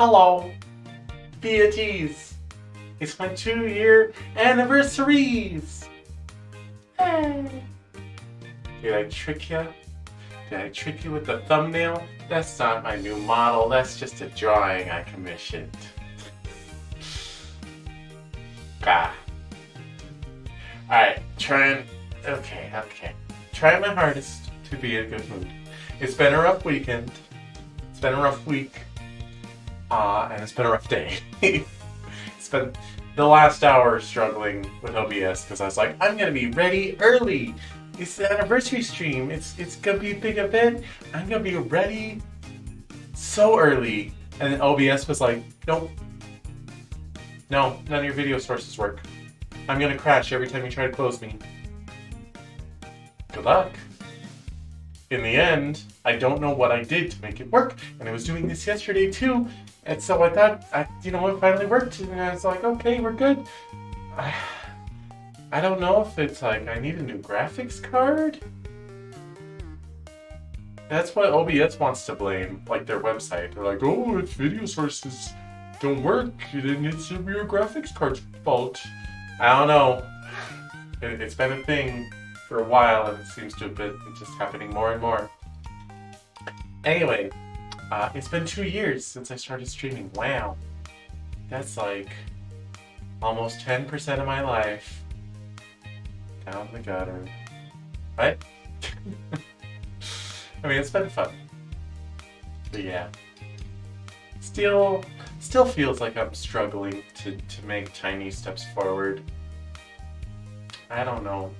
Hello, BATs. It's my 2-year anniversaries. Hey. Did I trick you? Did I trick you with the thumbnail? That's not my new model. That's just a drawing I commissioned. Ah. Alright, okay. Trying my hardest to be in a good mood. It's been a rough weekend. It's been a rough week. And it's been a rough day. It's been the last hour struggling with OBS because I was like, I'm gonna be ready early. It's the anniversary stream. It's gonna be a big event. I'm gonna be ready so early. And then OBS was like, nope. No, none of your video sources work. I'm gonna crash every time you try to close me. Good luck. In the end, I don't know what I did to make it work, and I was doing this yesterday too, and so I thought, it finally worked, and I was like, okay, we're good. I don't know if it's like, I need a new graphics card? That's what OBS wants to blame, like their website. They're like, oh, if video sources don't work, then it's your graphics card's fault. I don't know. It's been a thing for a while, and it seems to have been just happening more and more. Anyway, it's been 2 years since I started streaming. Wow. That's like almost 10% of my life down the gutter. Right? I mean, it's been fun. But yeah. Still feels like I'm struggling to make tiny steps forward. I don't know.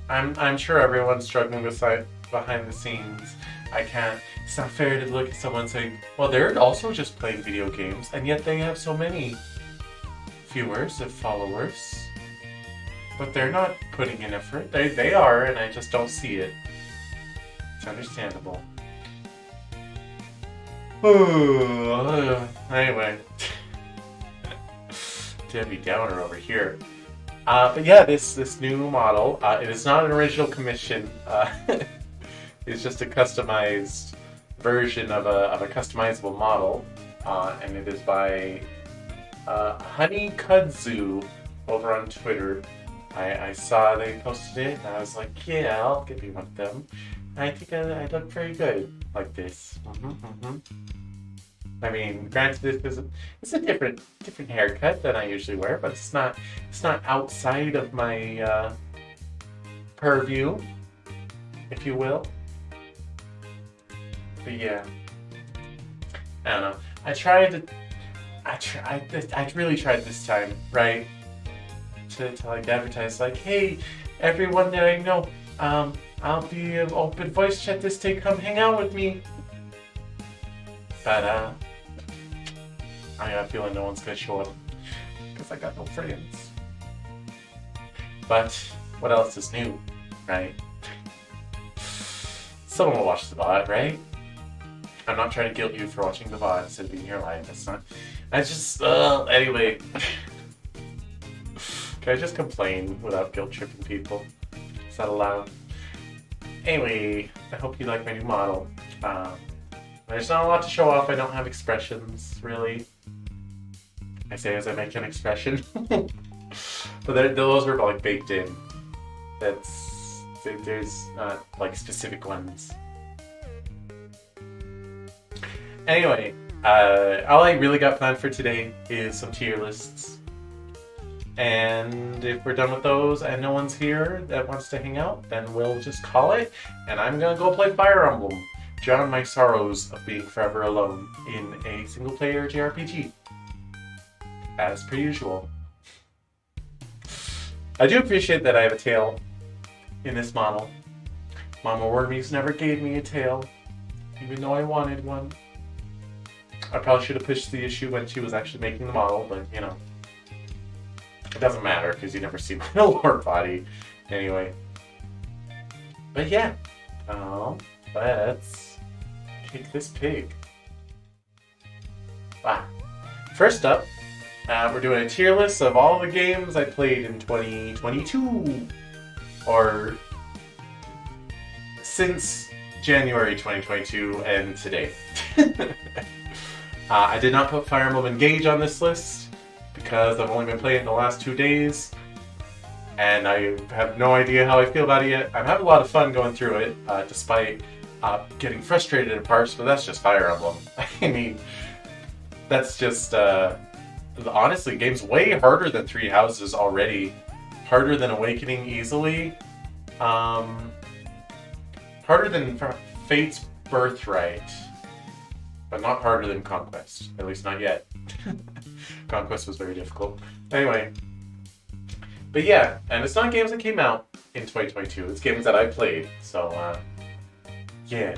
I'm sure everyone's struggling behind the scenes. It's not fair to look at someone saying, well, they're also just playing video games, and yet they have so many viewers and followers. But they're not putting in effort. They are, and I just don't see it. It's understandable. Anyway. Debbie Downer over here. But yeah, this new model, it is not an original commission. It's just a customized version of a customizable model, and it is by Honey Kudzu over on Twitter. I saw they posted it, and I was like, yeah, I'll get me one of them. I think I look very good like this. I mean, granted, it's a different haircut than I usually wear, but it's not outside of my purview, if you will. But yeah, I don't know. I really tried this time, right? To like advertise, like, hey, everyone that I know, I'll be an open voice chat this day. Come hang out with me. But I got a feeling no one's gonna show up because I got no friends. But what else is new, right? Someone will watch the VOD, right? I'm not trying to guilt you for watching the VOD instead of being here live. That's not. I just anyway. Can I just complain without guilt tripping people? Is that allowed? Anyway, I hope you like my new model. There's not a lot to show off. I don't have expressions, really. I say as I make an expression. But those are like baked in. There's not like specific ones. Anyway, all I really got planned for today is some tier lists. And if we're done with those and no one's here that wants to hang out, then we'll just call it. And I'm gonna go play Fire Emblem. Drown my sorrows of being forever alone in a single-player JRPG. As per usual. I do appreciate that I have a tail in this model. Mama Wormies never gave me a tail, even though I wanted one. I probably should have pushed the issue when she was actually making the model, but you know. It doesn't matter because you never see my lower body anyway. But yeah. Let's kick this pig. Wow. First up, we're doing a tier list of all the games I played in 2022. Or since January 2022 and today. I did not put Fire Emblem Engage on this list because I've only been playing it the last 2 days. And I have no idea how I feel about it yet. I'm having a lot of fun going through it, despite getting frustrated at parts, but that's just Fire Emblem. I mean, that's just, honestly, the game's way harder than Three Houses already. Harder than Awakening easily. Harder than Fate's Birthright. But not harder than Conquest. At least not yet. Conquest was very difficult. Anyway. But yeah, and it's not games that came out in 2022. It's games that I played. So, yeah.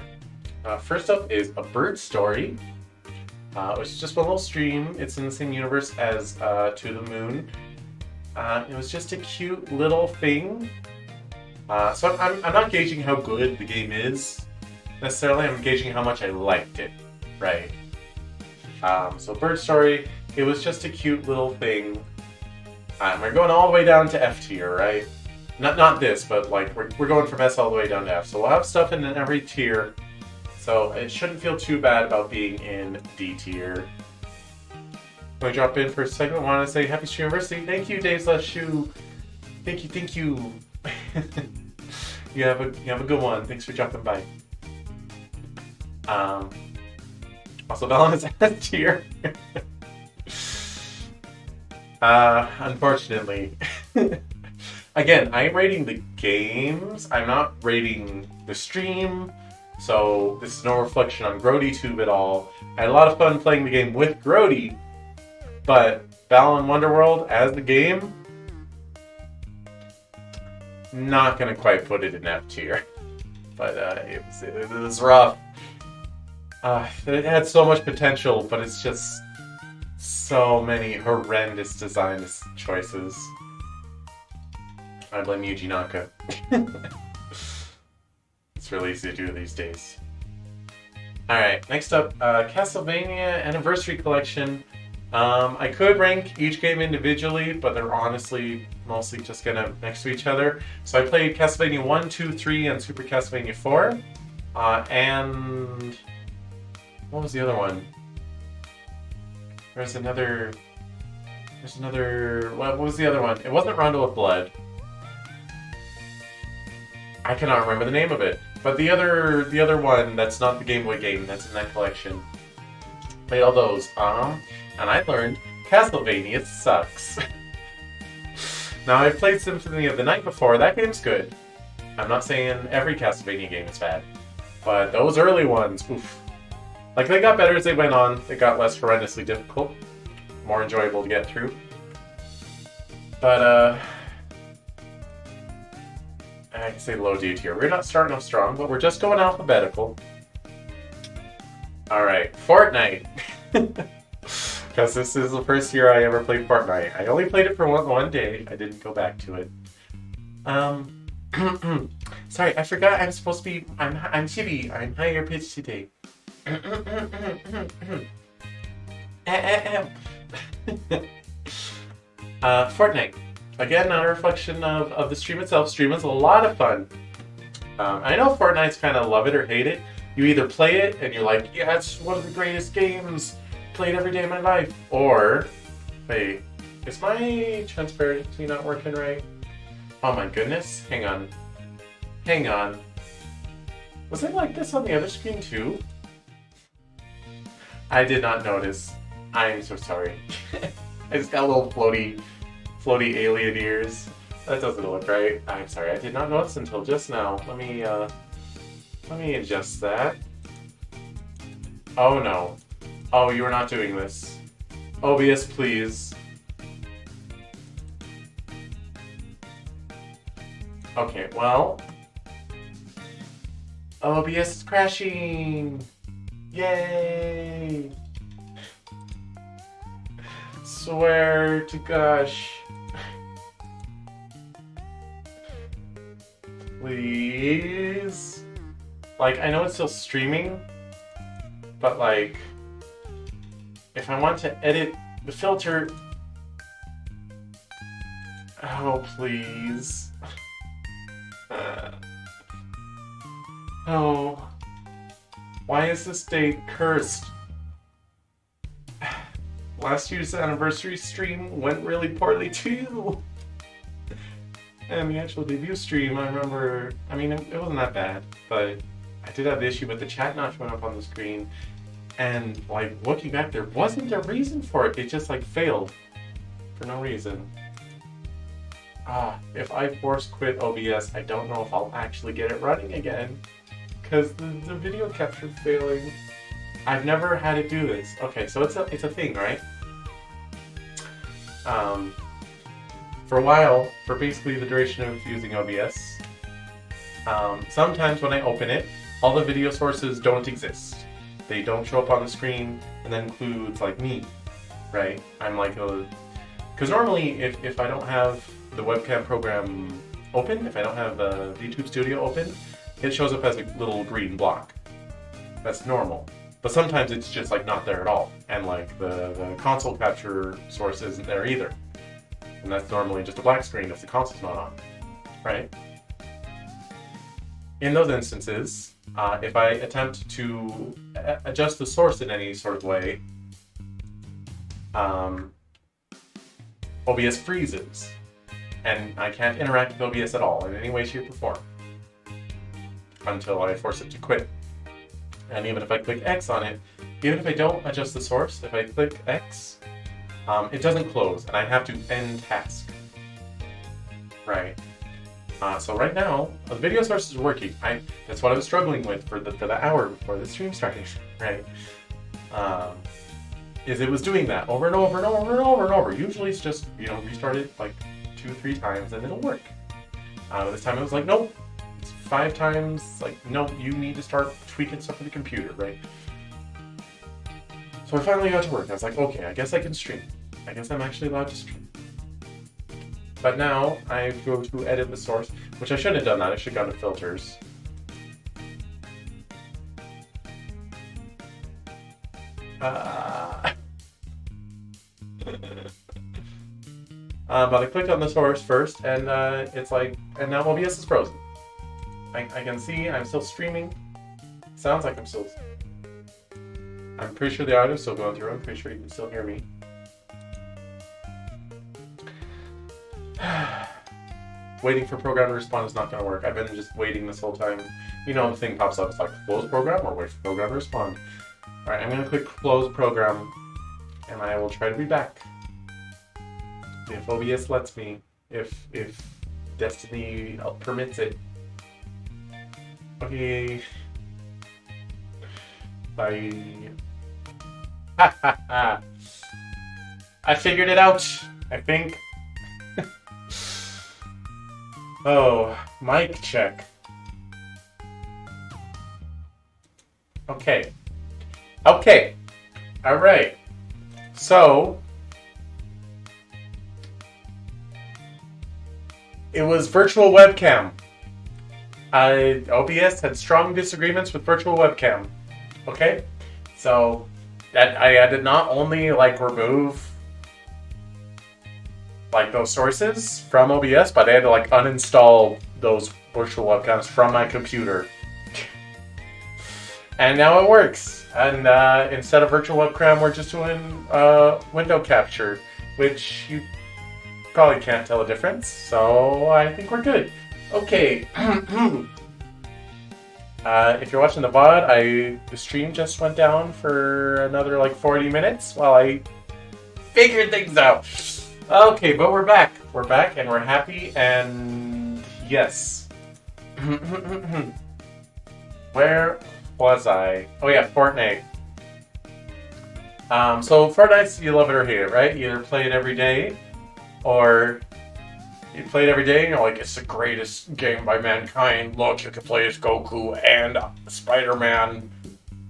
First up is A Bird Story, which is just one little stream. It's in the same universe as To the Moon. It was just a cute little thing. So I'm not gauging how good the game is, necessarily. I'm gauging how much I liked it, right? So Bird Story, it was just a cute little thing. We're going all the way down to F tier, right? Not this, but like we're going from S all the way down to F. So we'll have stuff in every tier. So it shouldn't feel too bad about being in D tier. When I drop in for a second, I want to say Happy Streamiversary. Thank you, Dave's Last Shoe. Thank you. You have a good one. Thanks for dropping by. Also, Valen is S tier. Unfortunately. Again, I'm rating the games. I'm not rating the stream. So this is no reflection on GrodyTube at all. I had a lot of fun playing the game with Grody, but Balan Wonderworld as the game, not gonna quite put it in F tier. But it was rough. It had so much potential, but it's just so many horrendous design choices. I blame Yuji Naka. It's really easy to do these days. Alright, next up, Castlevania Anniversary Collection. I could rank each game individually, but they're honestly mostly just kind of next to each other. So I played Castlevania 1, 2, 3, and Super Castlevania 4. And what was the other one? There's another... What was the other one? It wasn't Rondo of Blood. I cannot remember the name of it. But the other one that's not the Game Boy game that's in that collection. Played all those. And I learned Castlevania sucks. Now, I've played Symphony of the Night before. That game's good. I'm not saying every Castlevania game is bad. But those early ones, oof. Like, they got better as they went on. They got less horrendously difficult. More enjoyable to get through. But, I can say low D tier. We're not starting off strong, but we're just going alphabetical. Alright, Fortnite. Because this is the first year I ever played Fortnite. I only played it for one day. I didn't go back to it. Sorry, I forgot I'm supposed to be... I'm chibi. I'm higher pitched today. Fortnite. Again, not a reflection of the stream itself. Stream is a lot of fun. I know Fortnite's kind of love it or hate it. You either play it and you're like, yeah, it's one of the greatest games. Played every day of my life. Or, wait, is my transparency not working right? Oh my goodness. Hang on. Hang on. Was it like this on the other screen too? I did not notice. I'm so sorry. I just got a little floaty alien ears. That doesn't look right. I'm sorry, I did not notice until just now. Let me adjust that. Oh no. Oh, you are not doing this. OBS, please. Okay, well. OBS is crashing! Yay! Swear to gosh. Please? Like, I know it's still streaming, but like, if I want to edit the filter... Oh, please. Oh. Why is this date cursed? last year's anniversary stream went really poorly too. And the actual debut stream, I remember, I mean, it wasn't that bad, but I did have the issue with the chat not showing up on the screen. And like looking back, there wasn't a reason for it. It just like failed for no reason. If I force quit OBS, I don't know if I'll actually get it running again, because the video capture failing. I've never had it do this. Okay, so it's a thing, right? For a while, for basically the duration of using OBS, sometimes when I open it, all the video sources don't exist. They don't show up on the screen, and that includes like me, right? I'm like because normally if I don't have the webcam program open, if I don't have the YouTube Studio open, it shows up as a little green block. That's normal. But sometimes it's just like not there at all, and like the console capture source isn't there either. And that's normally just a black screen if the console's not on, right? In those instances, if I attempt to adjust the source in any sort of way, OBS freezes, and I can't interact with OBS at all in any way, shape, or form until I force it to quit. And even if I click X on it, even if I don't adjust the source, if I click X, it doesn't close, and I have to end task. Right. So right now, the video source is working. That's what I was struggling with for the hour before the stream started. Right. Is it was doing that over and over and over and over and over. Usually it's just, restart it like 2-3 times and it'll work. This time it was like, nope, it's 5 times. Like, no, you need to start tweaking stuff with the computer, right? So I finally got to work. I was like, okay, I guess I can stream. I guess I'm actually allowed to stream. But now I go to edit the source, which I shouldn't have done that. I should have gone to filters. But I clicked on the source first, and it's like, and now OBS is frozen. I can see I'm still streaming. Sounds like I'm pretty sure the audio's still going through. I'm pretty sure you can still hear me. Waiting for program to respond is not going to work. I've been just waiting this whole time. The thing pops up. It's like close program or wait for program to respond. All right, I'm going to click close program, and I will try to be back. If OBS lets me, if Destiny permits it. Okay. Bye. Ha ha ha. I figured it out, I think. Oh, mic check. Okay. Okay. All right. So, it was virtual webcam. OBS had strong disagreements with virtual webcam. Okay? So, that I did not only remove those sources from OBS, but I had to uninstall those virtual webcams from my computer. And now it works. And instead of virtual webcam, we're just doing window capture, which you probably can't tell a difference. So I think we're good. Okay. If you're watching the VOD, the stream just went down for another 40 minutes while I figured things out. Okay, but we're back. We're back and we're happy, and yes. Where was I? Oh yeah, Fortnite. So Fortnite's, you love it or hate it, right? You either play it every day, or you play it every day and you're like, it's the greatest game by mankind. Look, you can play as Goku and Spider-Man.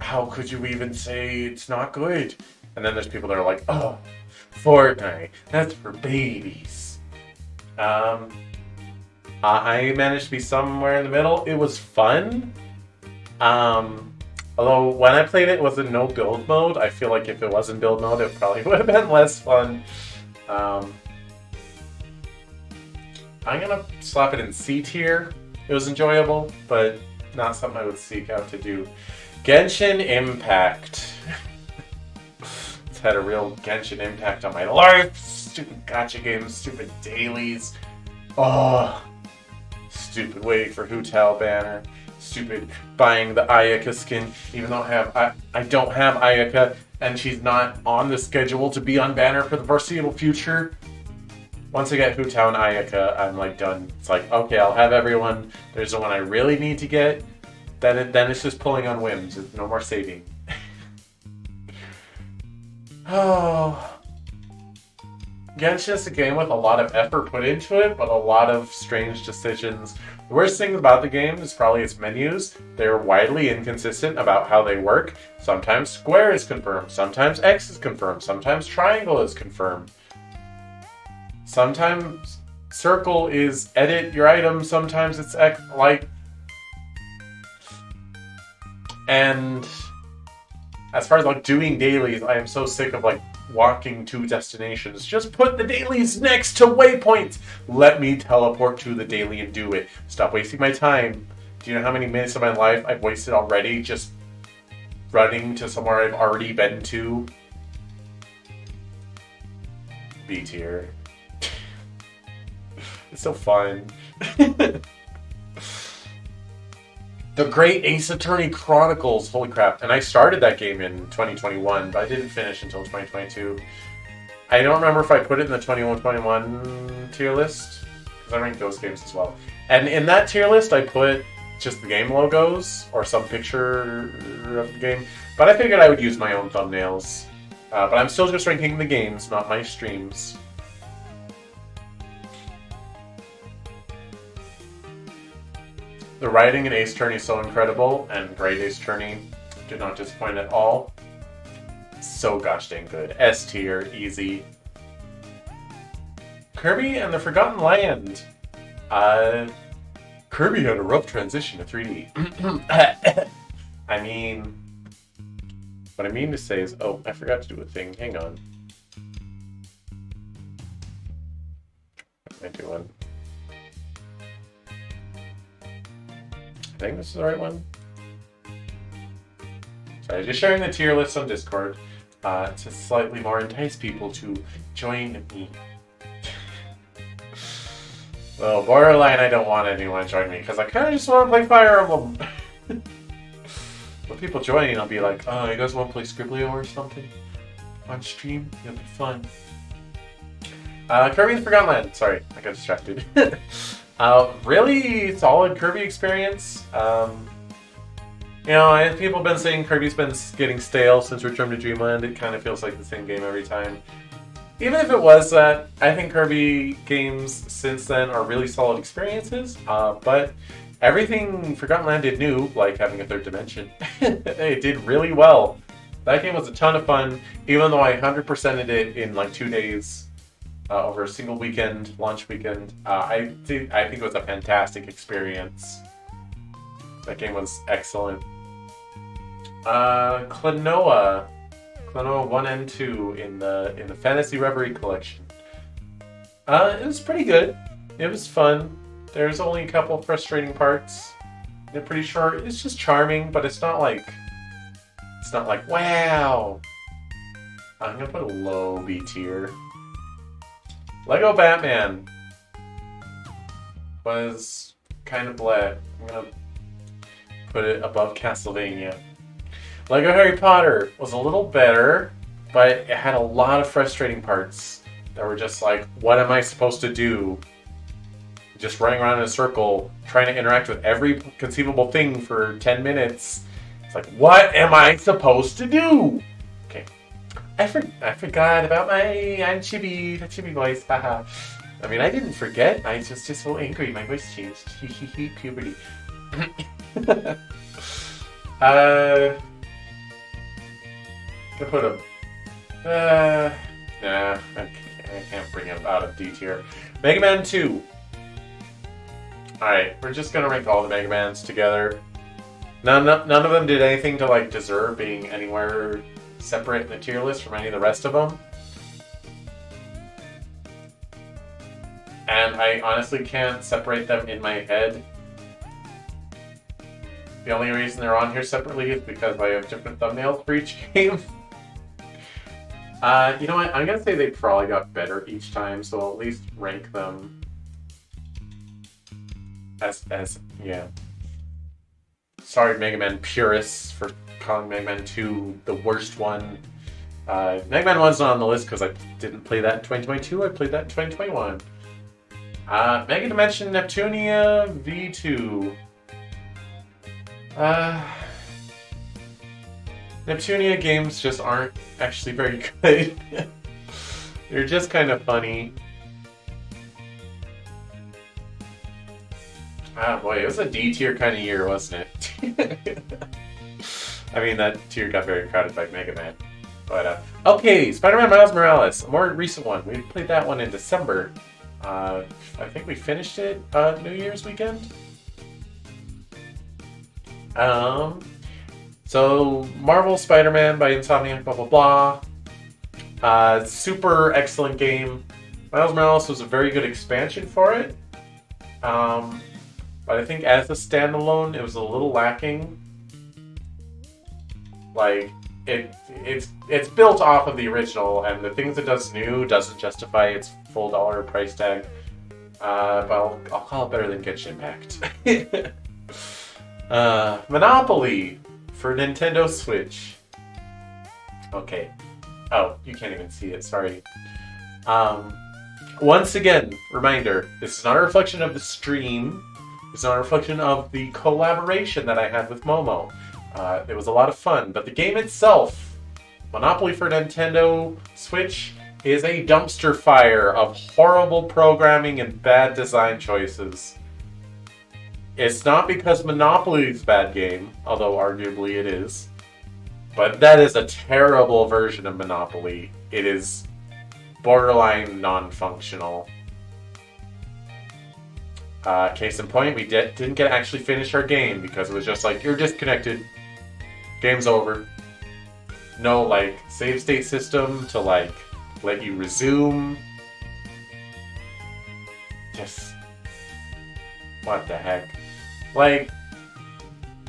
How could you even say it's not good? And then there's people that are like, oh, Fortnite, that's for babies. I managed to be somewhere in the middle. It was fun. Although when I played it was in no build mode. I feel like if it was in build mode, it probably would have been less fun. I'm gonna slap it in C tier. It was enjoyable, but not something I would seek out to do. Genshin Impact. That's had a real Genshin impact on my life. Stupid gacha games, stupid dailies. Oh, stupid waiting for Hu Tao banner. Stupid buying the Ayaka skin, even though I don't have Ayaka, and she's not on the schedule to be on banner for the foreseeable future. Once I get Hu Tao and Ayaka, I'm like done. It's like, okay, I'll have everyone. There's the one I really need to get. Then it's just pulling on whims. There's no more saving. Oh. Genshin is a game with a lot of effort put into it, but a lot of strange decisions. The worst thing about the game is probably its menus. They're widely inconsistent about how they work. Sometimes square is confirmed, sometimes X is confirmed, sometimes triangle is confirmed. Sometimes circle is edit your item, sometimes it's X, like... And as far as like doing dailies, I am so sick of like walking to destinations. Just put the dailies next to waypoints. Let me teleport to the daily and do it. Stop wasting my time. Do you know how many minutes of my life I've wasted already just running to somewhere I've already been to? B tier. It's so fun. The Great Ace Attorney Chronicles, holy crap. And I started that game in 2021, but I didn't finish until 2022. I don't remember if I put it in the 21 tier list, because I rank those games as well. And in that tier list, I put just the game logos, or some picture of the game. But I figured I would use my own thumbnails. But I'm still just ranking the games, not my streams. The writing in Ace Attorney is so incredible, and Great Ace Attorney did not disappoint at all. So gosh dang good. S tier, easy. Kirby and the Forgotten Land. Kirby had a rough transition to 3D. I mean, what I mean to say is, oh, I forgot to do a thing. Hang on. What am I doing? I think this is the right one. Sorry, just sharing the tier list on Discord to slightly more entice people to join me. Well, borderline, I don't want anyone to join me because I kind of just want to play Fire Emblem. When people join, I'll be like, oh, you guys want to play Scribblio or something on stream? It'll be fun. Kirby and the Forgotten Land. Sorry, I got distracted. Really solid Kirby experience. You know, people have been saying Kirby's been getting stale since Return to Dreamland. It kind of feels like the same game every time. Even if it was that, I think Kirby games since then are really solid experiences. But everything Forgotten Land did new, like having a third dimension, it did really well. That game was a ton of fun, even though I 100%ed it in like 2 days. Over a single weekend, launch weekend. I think it was a fantastic experience. That game was excellent. Klonoa 1 and 2 in the Fantasy Reverie collection. It was pretty good. It was fun. There's only a couple frustrating parts. They're pretty short. It's just charming, but it's not like wow. I'm gonna put a low B tier. Lego Batman was kind of bleh. I'm gonna put it above Castlevania. Lego Harry Potter was a little better, but it had a lot of frustrating parts that were just like, what am I supposed to do? Just running around in a circle, trying to interact with every conceivable thing for 10 minutes. It's like, what am I supposed to do? Okay. I forgot about my chibi voice, haha. I mean, I didn't forget. I was just so angry. My voice changed. Puberty. Gonna put a... nah, I can't bring it out of D tier. Mega Man 2. Alright, we're just gonna rank all the Mega Mans together. None of them did anything to, like, deserve being anywhere separate in the tier list from any of the rest of them. And I honestly can't separate them in my head. The only reason they're on here separately is because I have different thumbnails for each game. You know what? I'm gonna say they probably got better each time, so I'll at least rank them as yeah. Sorry, Mega Man purists, for calling Mega Man 2 the worst one. Mega Man 1's not on the list because I didn't play that in 2022. I played that in 2021. Mega Dimension Neptunia V2. Neptunia games just aren't actually very good. They're just kind of funny. Ah, boy, it was a D tier kind of year, wasn't it? I mean, that tier got very crowded by Mega Man. But, okay, Spider-Man Miles Morales, a more recent one. We played that one in December. I think we finished it New Year's weekend. So, Marvel Spider-Man by Insomniac, blah, blah, blah. Super excellent game. Miles Morales was a very good expansion for it. But I think as a standalone, it was a little lacking. Like, it's built off of the original, and the things it does new doesn't justify its full dollar price tag. But I'll call it better than Genshin Impact. Monopoly for Nintendo Switch. Okay. Oh, you can't even see it, sorry. Once again, reminder, this is not a reflection of the stream. It's not a reflection of the collaboration that I had with Momo. It was a lot of fun, but the game itself, Monopoly for Nintendo Switch, is a dumpster fire of horrible programming and bad design choices. It's not because Monopoly is a bad game, although arguably it is, but that is a terrible version of Monopoly. It is borderline non-functional. Case in point, we didn't get to actually finish our game because it was just like, you're disconnected. Game's over. No, like, save state system to, like, let you resume. Just... what the heck? Like,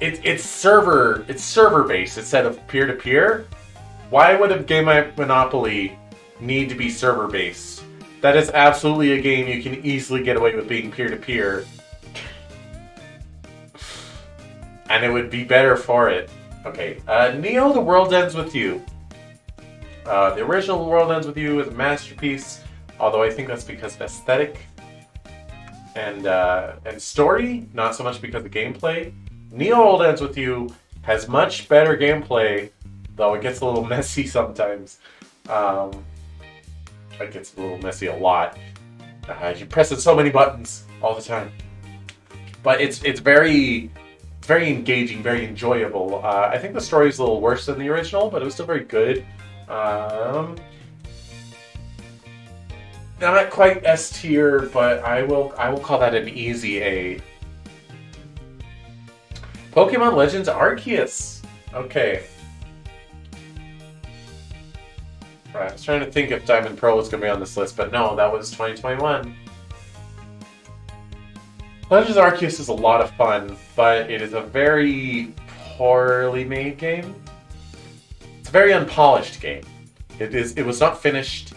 it's server-based instead of peer-to-peer. Why would a game like Monopoly need to be server-based? That is absolutely a game you can easily get away with being peer-to-peer. And it would be better for it. Okay, Neo, The World Ends With You. The original The World Ends With You is a masterpiece, although I think that's because of aesthetic and story, not so much because of gameplay. Neo World Ends With You has much better gameplay, though it gets a little messy sometimes. It gets a little messy a lot. You're pressing so many buttons all the time. But it's very engaging, very enjoyable. I think the story is a little worse than the original, but it was still very good. Not quite S tier, but I will call that an easy A. Pokemon Legends Arceus. Okay. Right, I was trying to think if Diamond Pearl was going to be on this list, but no, that was 2021. Legends Arceus is a lot of fun, but it is a very poorly made game. It's a very unpolished game. It was not finished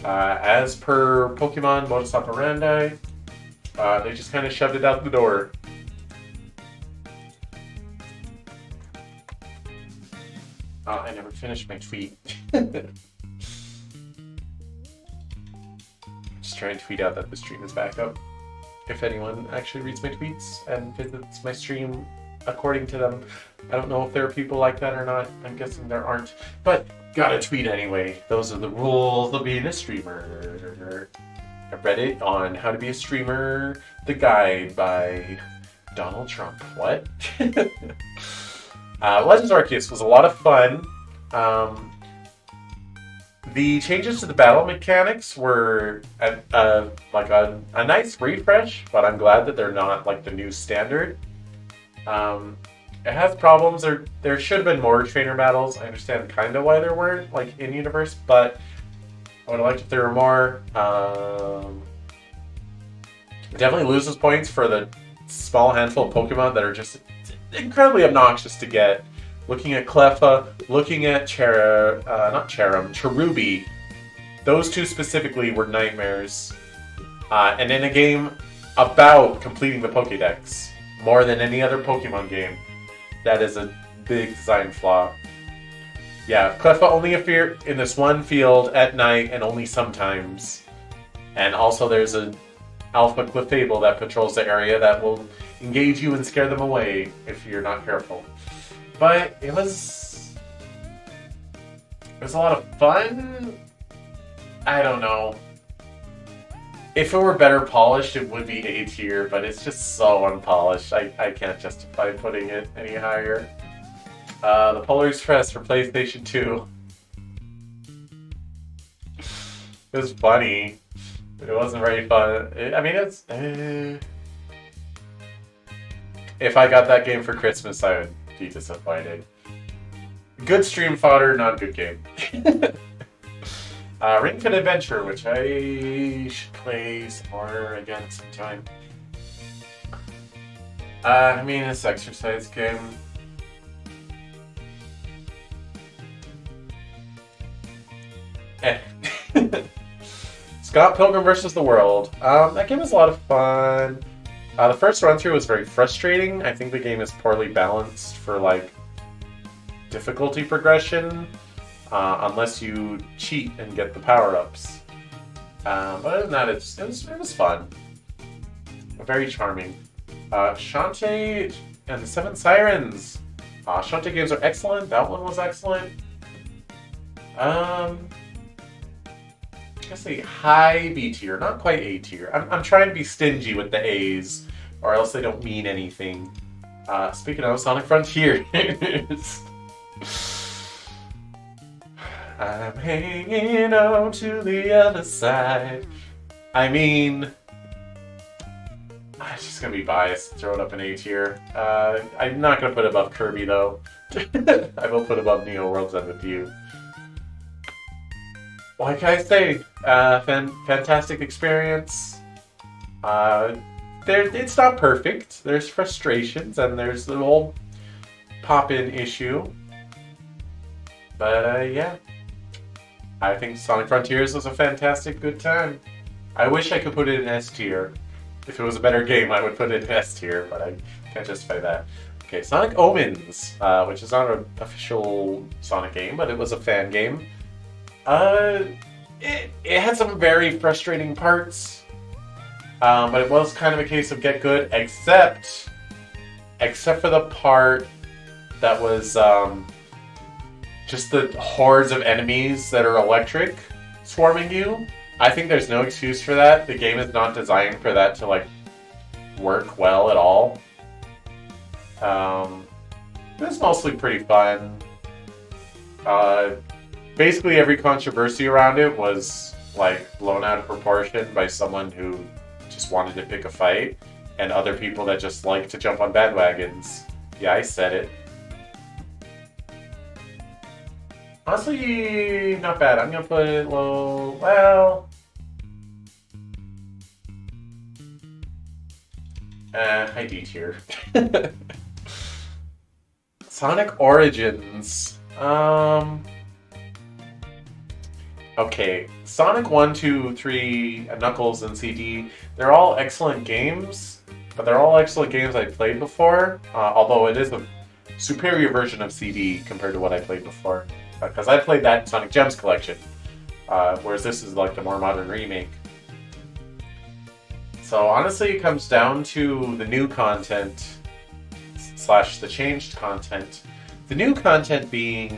as per Pokemon modus operandi. They just kind of shoved it out the door. I never finished my tweet. Just trying to tweet out that the stream is back up. If anyone actually reads my tweets and visits my stream according to them. I don't know if there are people like that or not. I'm guessing there aren't. But gotta tweet anyway. Those are the rules of being a streamer. I read it on How to Be a Streamer, the guide by Donald Trump. What? Legends Arceus was a lot of fun. The changes to the battle mechanics were a nice refresh, but I'm glad that they're not like the new standard. It has problems. There should have been more trainer battles. I understand kind of why there weren't, like, in universe, but I would have liked if there were more. It definitely loses points for the small handful of Pokemon that are just incredibly obnoxious to get. looking at Cleffa, looking at Cherubi. Those two specifically were nightmares. And in a game about completing the Pokédex, more than any other Pokemon game, that is a big design flaw. Yeah, Cleffa only appear in this one field at night and only sometimes. And also there's an Alpha Clefable that patrols the area that will engage you and scare them away if you're not careful. But it was a lot of fun. I don't know. If it were better polished, it would be A tier, but it's just so unpolished. I can't justify putting it any higher. The Polar Express for PlayStation 2. It was funny. But it wasn't very fun. I mean, it's... If I got that game for Christmas, I would be disappointed. Good stream fodder, not good game. Ring Fit Adventure, which I should play some more again sometime. I mean, it's an exercise game. Scott Pilgrim vs. the World. That game was a lot of fun. The first run through was very frustrating. I think the game is poorly balanced for like difficulty progression, unless you cheat and get the power-ups. But other than that, it was fun. Very charming. Shantae and the Seven Sirens. Shantae games are excellent. That one was excellent. I guess a high B tier, not quite A tier. I'm trying to be stingy with the A's, or else they don't mean anything. Speaking of Sonic Frontiers, I'm hanging on to the other side. I mean, I'm just gonna be biased, throw it up in A tier. I'm not gonna put it above Kirby though. I will put above Neo World's End with You. What can I say? Fantastic experience. It's not perfect. There's frustrations and there's the whole pop-in issue. But yeah, I think Sonic Frontiers was a fantastic good time. I wish I could put it in S tier. If it was a better game, I would put it in S tier, but I can't justify that. Okay, Sonic Omens, which is not an official Sonic game, but it was a fan game. It had some very frustrating parts, but it was kind of a case of get good, except for the part that was just the hordes of enemies that are electric swarming you. I think there's no excuse for that. The game is not designed for that to like work well at all. It was mostly pretty fun. Basically every controversy around it was like blown out of proportion by someone who just wanted to pick a fight, and other people that just like to jump on bandwagons. Yeah, I said it. Honestly, not bad. I'm gonna put it low. Well, high D tier. Sonic Origins. Okay, Sonic 1, 2, 3, Knuckles, and CD, they're all excellent games, but they're all excellent games I played before, although it is a superior version of CD compared to what I played before, because I played that Sonic Gems collection, whereas this is like the more modern remake. So honestly, it comes down to the new content / the changed content. The new content being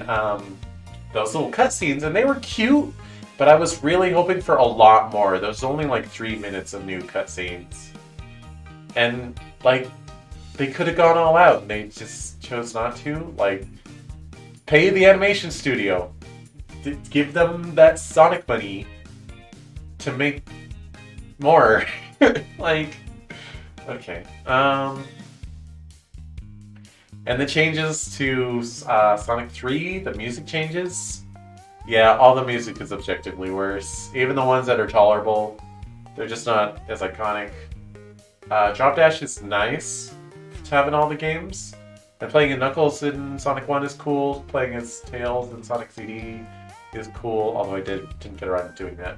those little cutscenes, and they were cute, but I was really hoping for a lot more. There was only like 3 minutes of new cutscenes. And like, they could have gone all out, and they just chose not to. Like, pay the animation studio. Give them that Sonic money to make more. Like, okay. And the changes to Sonic 3, the music changes. Yeah, all the music is objectively worse. Even the ones that are tolerable, they're just not as iconic. Drop Dash is nice to have in all the games, And playing as Knuckles in Sonic 1 is cool. Playing as Tails in Sonic CD is cool, although I didn't get around to doing that.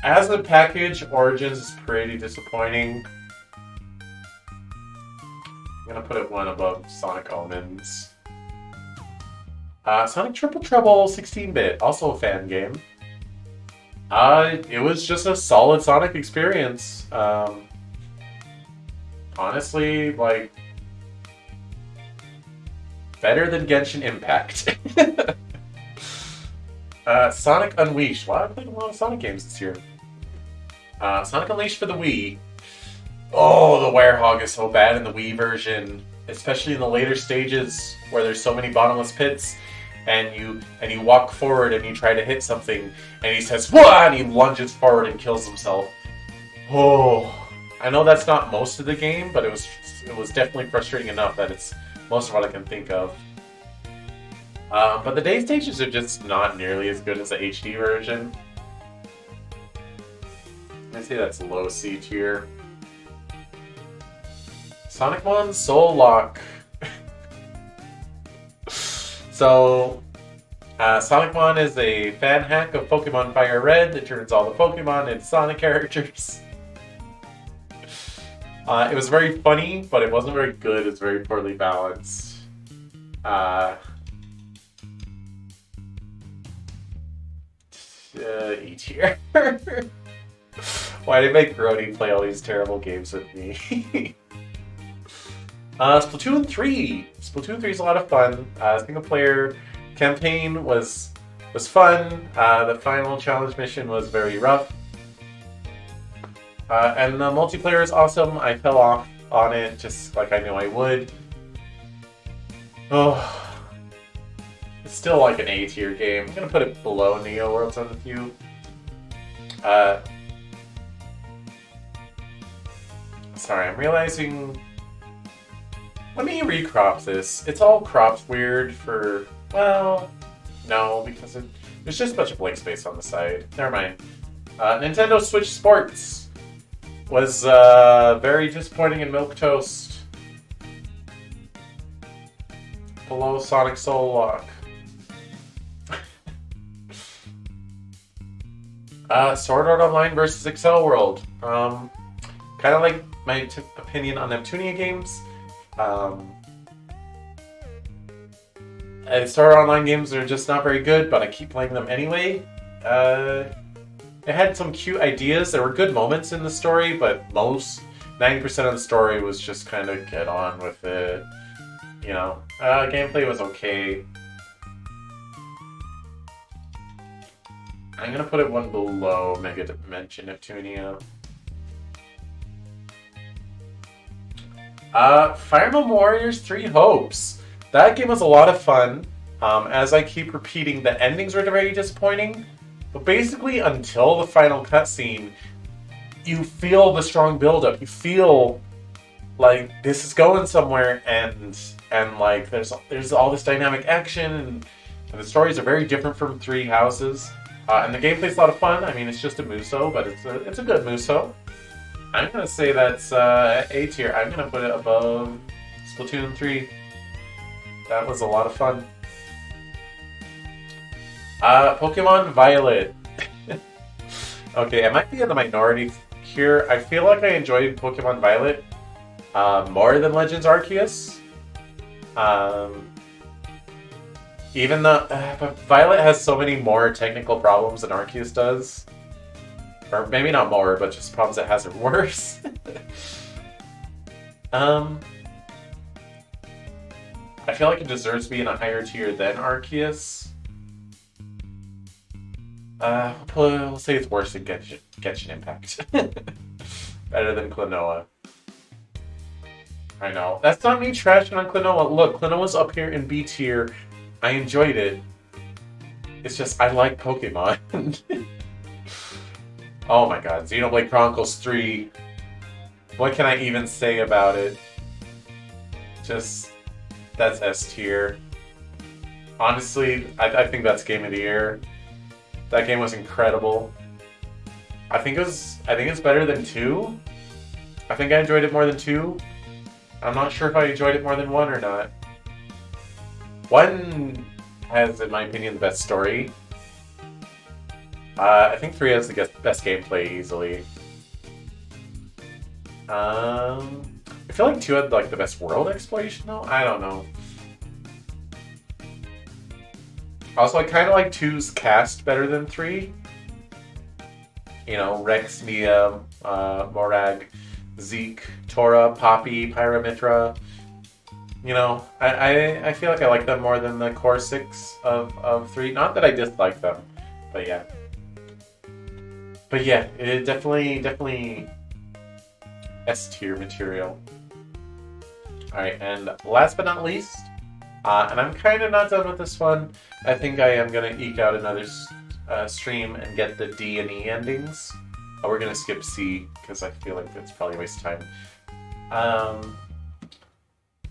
As a package, Origins is pretty disappointing. I'm gonna put it one above Sonic Omens. Sonic Triple Trouble 16-bit, also a fan game. It was just a solid Sonic experience. Honestly, like, better than Genshin Impact. Sonic Unleashed. Wow, I played a lot of Sonic games this year. Sonic Unleashed for the Wii. Oh, the Werehog is so bad in the Wii version, especially in the later stages where there's so many bottomless pits, and you walk forward and you try to hit something, and he says "Wah!" and he lunges forward and kills himself. Oh, I know that's not most of the game, but it was definitely frustrating enough that it's most of what I can think of. But the day stages are just not nearly as good as the HD version. I say that's low C tier. Sonic 1 Soul Lock. So, Sonic 1 is a fan hack of Pokemon Fire Red. It turns all the Pokemon into Sonic characters. It was very funny, but it wasn't very good. It's very poorly balanced. E tier. Why did they make Grody play all these terrible games with me? Splatoon 3. Splatoon 3 is a lot of fun. Single player campaign was fun. The final challenge mission was very rough. And the multiplayer is awesome. I fell off on it just like I knew I would. Oh, it's still like an A tier game. I'm gonna put it below Neo Worlds on the few. Sorry, I'm realizing. Let me recrop this. It's all cropped weird for, well, no, because there's just a bunch of blank space on the side. Never mind. Nintendo Switch Sports was very disappointing in Milquetoast. Below Sonic Soul Lock. Sword Art Online versus Excel World. Kind of like my opinion on Neptunia games. Sword Art Online games are just not very good, but I keep playing them anyway. It had some cute ideas. There were good moments in the story, but 90% of the story was just kind of get on with it. You know, gameplay was okay. I'm gonna put it one below Mega Dimension Neptunia. Fire Emblem Warriors 3 Hopes. That game was a lot of fun. As I keep repeating, the endings were very disappointing. But basically, until the final cutscene, you feel the strong build-up. You feel like this is going somewhere, and like there's all this dynamic action, and the stories are very different from Three Houses. And the gameplay's a lot of fun. I mean, it's just a Muso, but it's a good Muso. I'm gonna say that's A tier. I'm gonna put it above Splatoon 3. That was a lot of fun. Pokemon Violet. Okay, I might be in the minority here. I feel like I enjoyed Pokemon Violet more than Legends Arceus. Even though but Violet has so many more technical problems than Arceus does. Or maybe not more, but just problems that has it worse. I feel like it deserves to be in a higher tier than Arceus. We'll say it's worse than Genshin Impact. Better than Klonoa. I know. That's not me trashing on Klonoa. Look, Klonoa's up here in B tier. I enjoyed it. It's just, I like Pokemon. Oh my god, Xenoblade Chronicles 3. What can I even say about it? Just, that's S tier. Honestly, I think that's Game of the Year. That game was incredible. I think it's better than 2. I think I enjoyed it more than 2. I'm not sure if I enjoyed it more than 1 or not. 1 has, in my opinion, the best story. I think 3 has the best gameplay easily. I feel like 2 had like the best world exploration though. I don't know. Also, I kind of like 2's cast better than 3. You know, Rex, Nia, Morag, Zeke, Tora, Poppy, Pyramithra. You know, I feel like I like them more than the core 6 of 3. Not that I dislike them, but yeah. But yeah, it definitely S tier material. Alright, and last but not least, and I'm kind of not done with this one. I think I am going to eke out another stream and get the D and E endings. Oh, we're going to skip C, because I feel like it's probably a waste of time.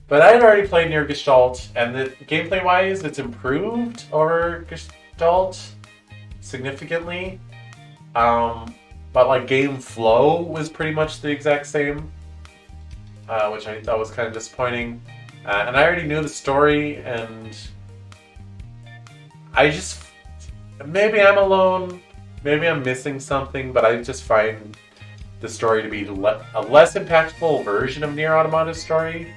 But I had already played Near Gestalt, and gameplay-wise, it's improved over Gestalt significantly. But like game flow was pretty much the exact same, which I thought was kind of disappointing. And I already knew the story, and I just... Maybe I'm alone, maybe I'm missing something, but I just find the story to be a less impactful version of Nier Automata's story.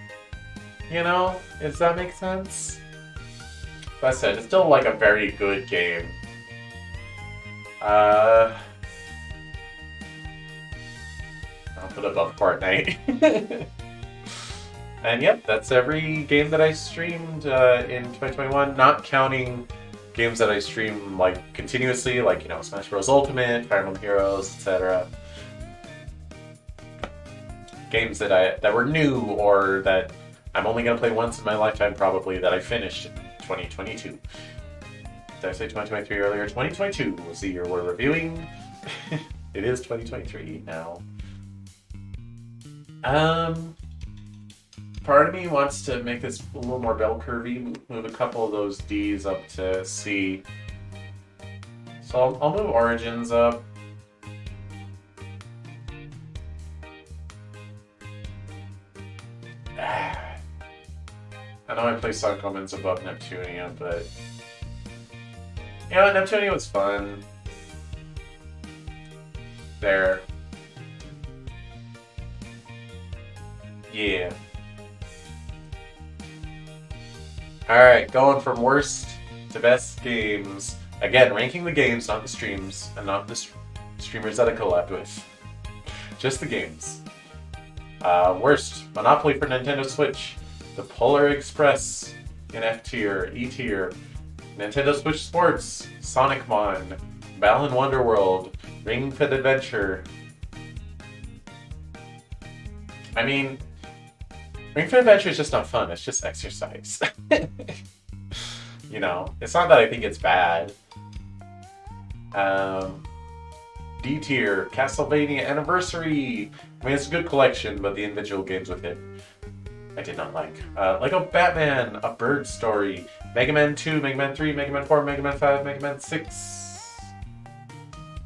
You know? Does that make sense? Like I said, it's still like a very good game. I'll put above Fortnite. And yep, that's every game that I streamed in 2021, not counting games that I stream like continuously, like, you know, Smash Bros. Ultimate, Fire Emblem Heroes, etc. Games that were new or that I'm only gonna play once in my lifetime, probably, that I finished in 2022. Did I say 2023 earlier? 2022 was the year we're reviewing. It is 2023 now. Part of me wants to make this a little more bell curvy, move a couple of those D's up to C. So I'll move Origins up. I know I play Sonic Omens above Neptunia, but... You know, Neptunia was fun. There. Yeah. Alright, going from worst to best games. Again, ranking the games, not the streams, and not the streamers that I collabed with. Just the games. Worst, Monopoly for Nintendo Switch. The Polar Express in F tier, E tier. Nintendo Switch Sports, Sonic Mon, Balan Wonderworld, Ring Fit Adventure. I mean, Ring Fit Adventure is just not fun, it's just exercise. You know, it's not that I think it's bad. D tier, Castlevania Anniversary. I mean, it's a good collection, but the individual games with it, I did not like. Lego Batman, A Bird Story, Mega Man 2, Mega Man 3, Mega Man 4, Mega Man 5, Mega Man 6.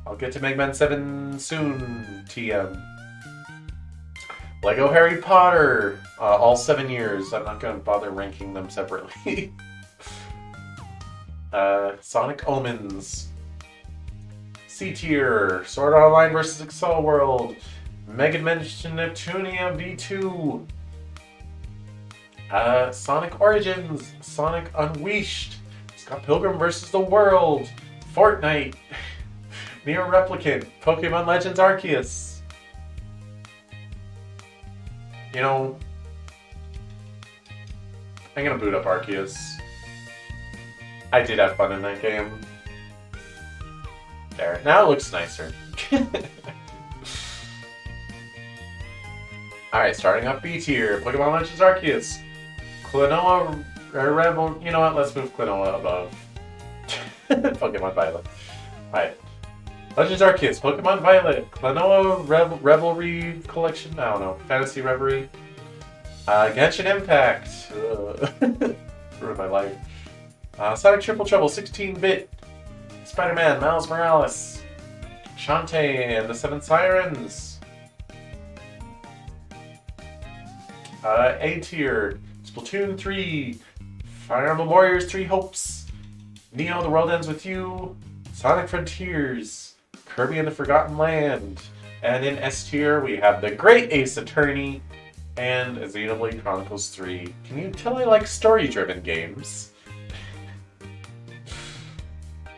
I'll get to Mega Man 7 soon, TM. Lego Harry Potter, all 7 years. I'm not going to bother ranking them separately. Sonic Omens. C tier, Sword Art Online vs. Excel World, Mega Man Neptunia V2. Sonic Origins, Sonic Unleashed, Scott Pilgrim vs. the World, Fortnite, Nier Replicant, Pokemon Legends Arceus. You know, I'm gonna boot up Arceus. I did have fun in that game. There, now it looks nicer. Alright, starting off B tier, Pokemon Legends Arceus. Klonoa Rebel. You know what? Let's move Klonoa above Pokemon Violet. Alright. Legends Arceus, Pokemon Violet, Klonoa Revelry Collection. I don't know. Fantasy Reverie. Genshin Impact. Ruined my life. Sonic Triple Trouble, 16-bit. Spider-Man, Miles Morales. Shantae and the Seven Sirens. A tier. Splatoon 3, Fire Emblem Warriors 3 Hopes, Neo The World Ends With You, Sonic Frontiers, Kirby and the Forgotten Land, and in S tier we have The Great Ace Attorney and Xenoblade Chronicles 3. Can you tell I like story-driven games?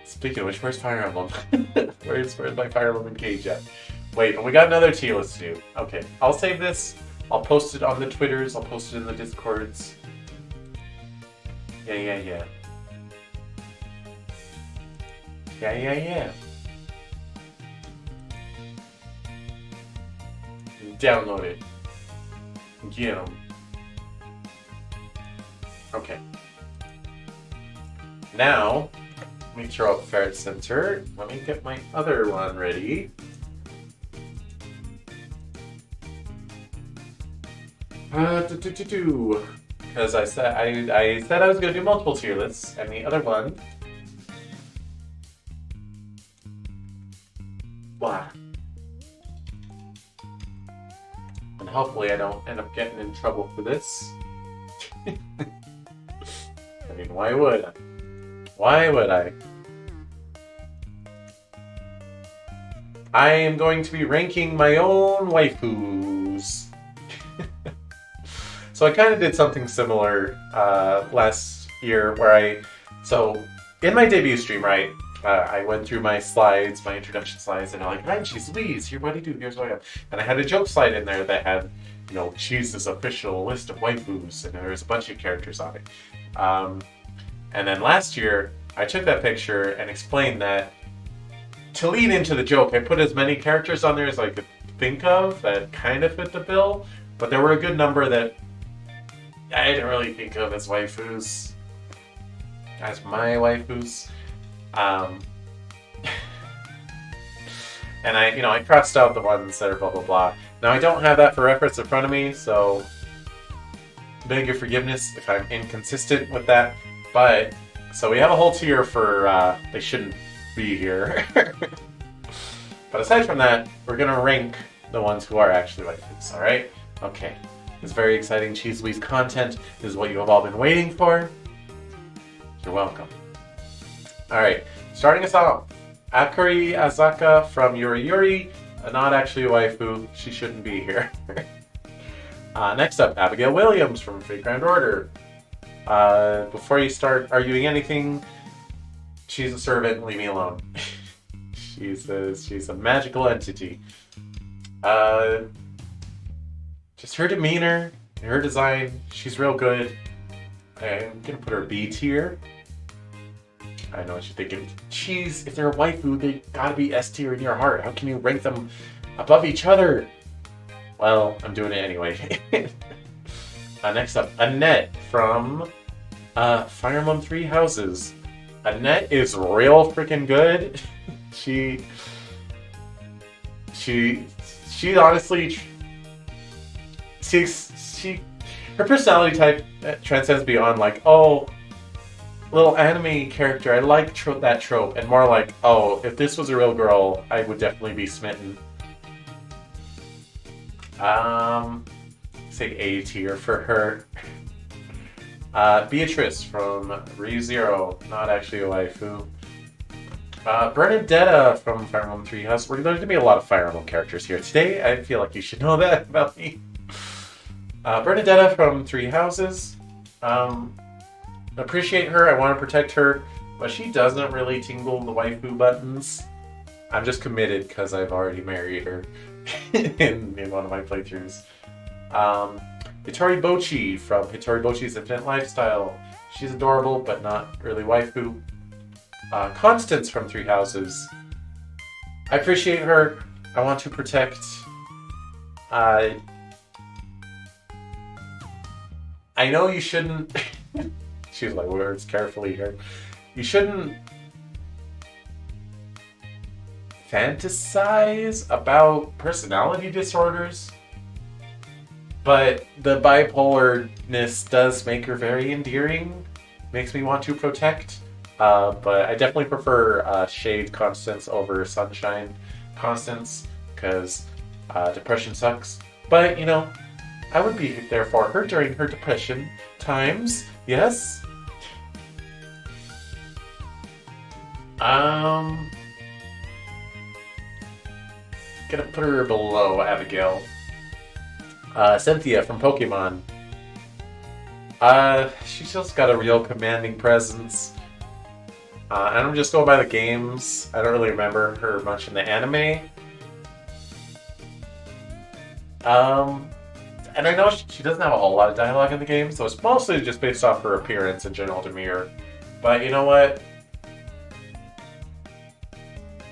Speaking of which, where's Fire Emblem? where's my Fire Emblem in cage at? Wait, but we got another tier list to do. Okay, I'll save this. I'll post it on the Twitters. I'll post it in the Discords. Yeah. Download it. Get 'em. Okay. Now, let me throw up Ferret Center. Let me get my other one ready. Because I said I was going to do multiple tier lists, and the other one. Wow. And hopefully I don't end up getting in trouble for this. I mean, why would I? Why would I? I am going to be ranking my own waifus. So I kind of did something similar last year where so in my debut stream, right, I went through my slides, my introduction slides, and I'm like, right, she's Louise, here, what do you do, here's what I have. And I had a joke slide in there that had, you know, Cheese's official list of waifus, and there was a bunch of characters on it. And then last year, I took that picture and explained that to lead into the joke, I put as many characters on there as I could think of that kind of fit the bill, but there were a good number that I didn't really think of as waifus, as my waifus. And I crossed out the ones that are blah blah blah. Now I don't have that for reference in front of me, so beg your forgiveness if I'm inconsistent with that. But so we have a whole tier for they shouldn't be here. But aside from that, we're gonna rank the ones who are actually waifus. All right? Okay. It's very exciting. Cheese Louise content this is what you have all been waiting for. You're welcome. Alright, starting us off. Akari Azaka from Yuri Yuri. Not actually a waifu. She shouldn't be here. Next up, Abigail Williams from Fate Grand Order. Before you start arguing anything, she's a servant. Leave me alone. she's a magical entity. Just her demeanor, her design, she's real good. I'm gonna put her B tier. I know what you're thinking. Geez, if they're a waifu, they gotta be S tier in your heart. How can you rank them above each other? Well, I'm doing it anyway. Next up, Annette from Fire Emblem 3 Houses. Annette is real freaking good. She honestly. Her personality type transcends beyond like, oh, little anime character, I like that trope, and more like, oh, if this was a real girl, I would definitely be smitten. Say A tier for her. Beatrice from ReZero, not actually a waifu. Bernadetta from Fire Emblem 3 House. There's going to be a lot of Fire Emblem characters here today. I feel like you should know that about me. Bernadetta from Three Houses. Appreciate her. I want to protect her, but she doesn't really tingle the waifu buttons. I'm just committed because I've already married her in one of my playthroughs. Hitori Bochi from Hitori Bochi's Infinite Lifestyle. She's adorable, but not really waifu. Constance from Three Houses. I appreciate her. I want to protect. I know you shouldn't. Choose my words carefully here. You shouldn't fantasize about personality disorders, but the bipolarness does make her very endearing. Makes me want to protect. But I definitely prefer Shade Constance over Sunshine Constance, because depression sucks. But, I would be there for her during her depression times, yes? Um, gonna put her below Abigail. Cynthia from Pokemon. She's just got a real commanding presence. And I'm just going by the games. I don't really remember her much in the anime. And I know she doesn't have a whole lot of dialogue in the game, so it's mostly just based off her appearance and general demeanor. But you know what?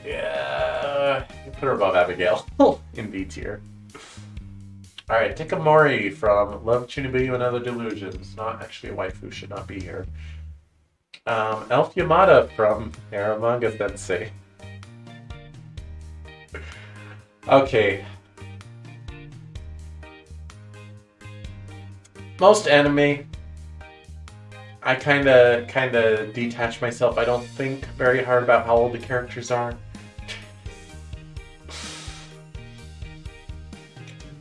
Yeah, put her above Abigail in B tier. Alright, Tikamori from Love Chunibuyu and Other Delusions. Not actually a waifu, should not be here. Elf Yamada from Aramanga Sensei. Okay. Most anime, I kinda detach myself. I don't think very hard about how old the characters are.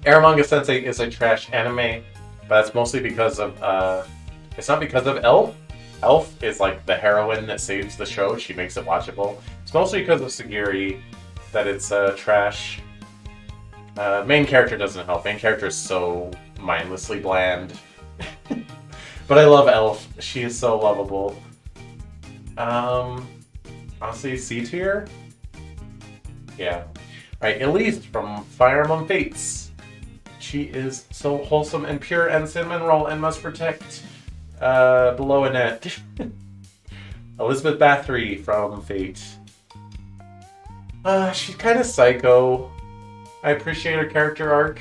Aramanga Sensei is a trash anime, but that's mostly because of, it's not because of Elf. Elf is like the heroine that saves the show. She makes it watchable. It's mostly because of Sagiri that it's trash. Main character doesn't help. Main character is so mindlessly bland. But I love Elf. She is so lovable. Honestly, C tier? Yeah. Alright, Elise from Fire Emblem Fates. She is so wholesome and pure and cinnamon roll and must protect below Annette. Elizabeth Bathory from Fate. She's kind of psycho. I appreciate her character arc,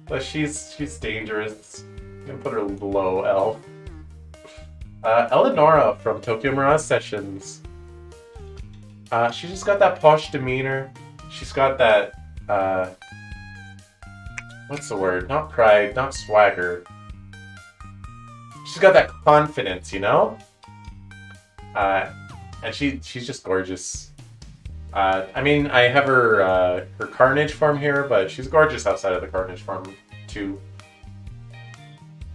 but she's dangerous. I'm gonna put her below Elf. Eleonora from Tokyo Mirage Sessions. She just got that posh demeanor. She's got that, what's the word? Not pride, not swagger. She's got that confidence, you know? And she's just gorgeous. I mean, I have her Carnage form here, but she's gorgeous outside of the Carnage form, too.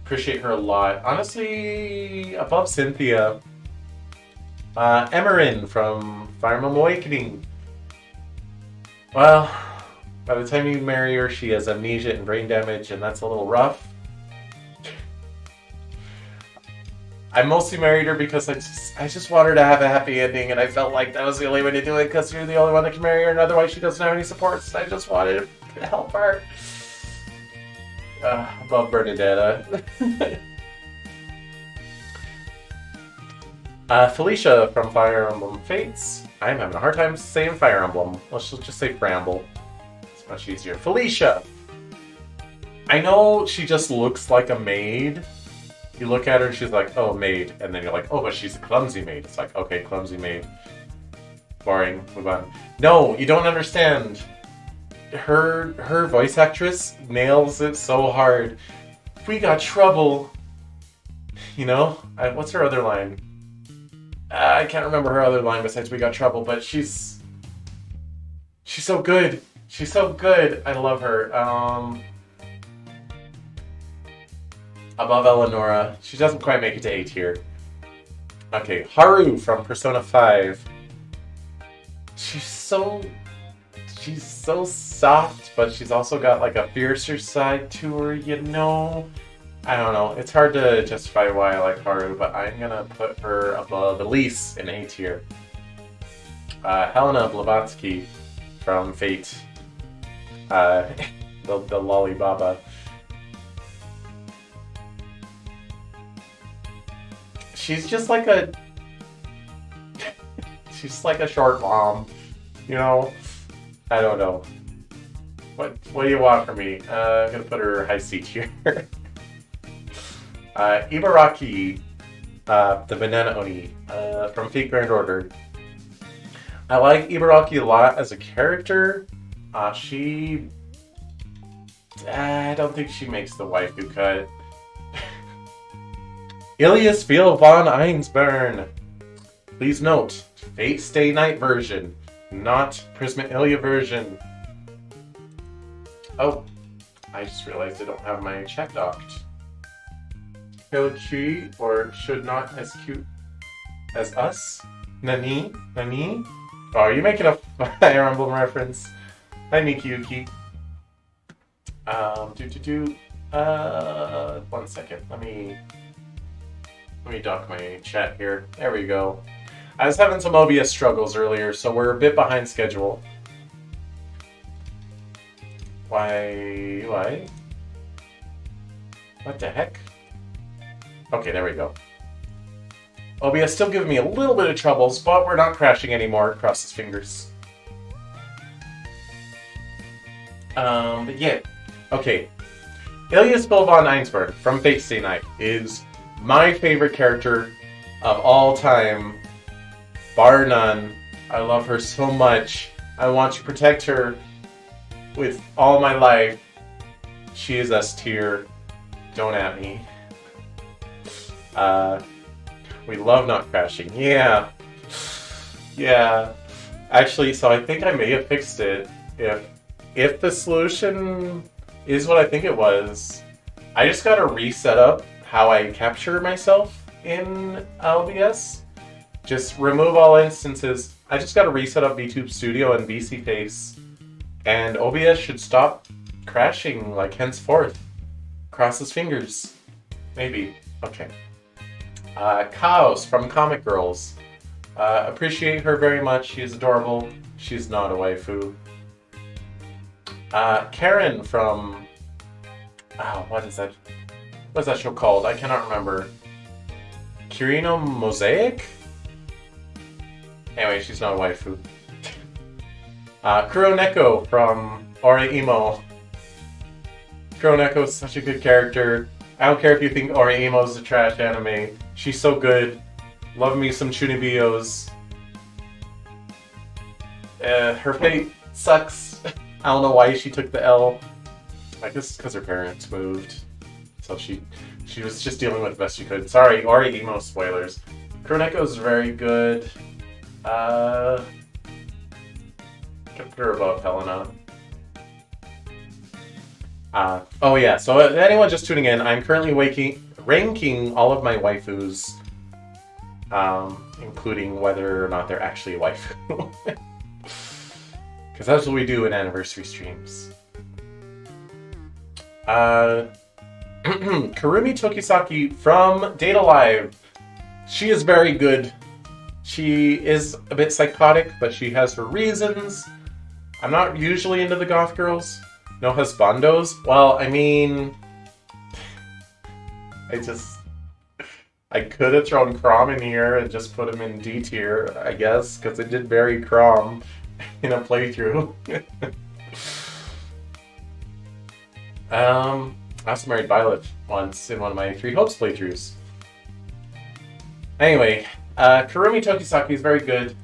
Appreciate her a lot. Honestly, above Cynthia. Emerin from Fire Emblem Awakening. Well, by the time you marry her, she has amnesia and brain damage, and that's a little rough. I mostly married her because I just want her to have a happy ending, and I felt like that was the only way to do it because you're the only one that can marry her, and otherwise she doesn't have any supports. I just wanted to help her. Above Bernadetta. Felicia from Fire Emblem Fates. I'm having a hard time saying Fire Emblem. Let's just say Bramble. It's much easier. Felicia! I know she just looks like a maid. You look at her and she's like, oh, maid. And then you're like, oh, but she's a clumsy maid. It's like, okay, clumsy maid. Boring. Move on. No, you don't understand. Her voice actress nails it so hard. We got trouble. You know? What's her other line? I can't remember her other line besides we got trouble, but she's so good. She's so good. I love her. Above Eleonora. She doesn't quite make it to A tier. Okay, Haru from Persona 5. She's so soft, but she's also got like a fiercer side to her, you know? I don't know. It's hard to justify why I like Haru, but I'm gonna put her above Elise in A tier. Helena Blavatsky from Fate. The Lolly Baba. She's just like a... she's like a short mom, you know? I don't know. What do you want from me? I'm gonna put her high C tier. Ibaraki, the Banana Oni, from Fate Grand Order. I like Ibaraki a lot as a character. I don't think she makes the waifu cut. Ilias Phil von Einsburn. Please note, Fate Stay Night version, not Prisma Ilia version. Oh, I just realized I don't have my chat docked. Hilachi or should not execute As us? Nani? Nani? Oh, are you making a Fire Emblem reference? Hi, Mikiyuki. One second. Let me dock my chat here. There we go. I was having some OBS struggles earlier, so we're a bit behind schedule. Why? What the heck? Okay, there we go. OBS still giving me a little bit of troubles, but we're not crashing anymore. Cross his fingers. But yeah. Okay. Ilias Bilbon Einsberg from Fate Stay Night is my favorite character of all time, bar none. I love her so much. I want to protect her with all my life. She is S tier. Don't at me. We love not crashing. Yeah. Yeah. Actually, so I think I may have fixed it. If the solution is what I think it was, I just gotta reset up how I capture myself in OBS. Just remove all instances. I just gotta reset up VTube Studio and VC Face, and OBS should stop crashing, like, henceforth. Cross his fingers. Maybe. Okay. Chaos from Comic Girls. Appreciate her very much. She's adorable. She's not a waifu. Karen from... Oh, what is that? What's that show called? I cannot remember. Kirino Mosaic? Anyway, she's not a waifu. Kuroneko from Oreimo. Kuroneko is such a good character. I don't care if you think Oreimo is a trash anime. She's so good. Love me some Chunibiyos. Her fate sucks. I don't know why she took the L. I guess because her parents moved. So she was just dealing with the best she could. Sorry, Oreimo spoilers. Kuroneko is very good. Can put her above Helena. Oh yeah, so anyone just tuning in, I'm currently ranking all of my waifus, including whether or not they're actually a waifu. Because that's what we do in anniversary streams. Karumi Tokisaki from Data Live. She is very good. She is a bit psychotic, but she has her reasons. I'm not usually into the goth girls. No husbandos. Well, I mean... I could have thrown Crom in here and just put him in D tier, I guess, because it did bury Crom in a playthrough. I also married Violet once in one of my Three Hopes playthroughs. Anyway, Karumi Tokisaki is very good.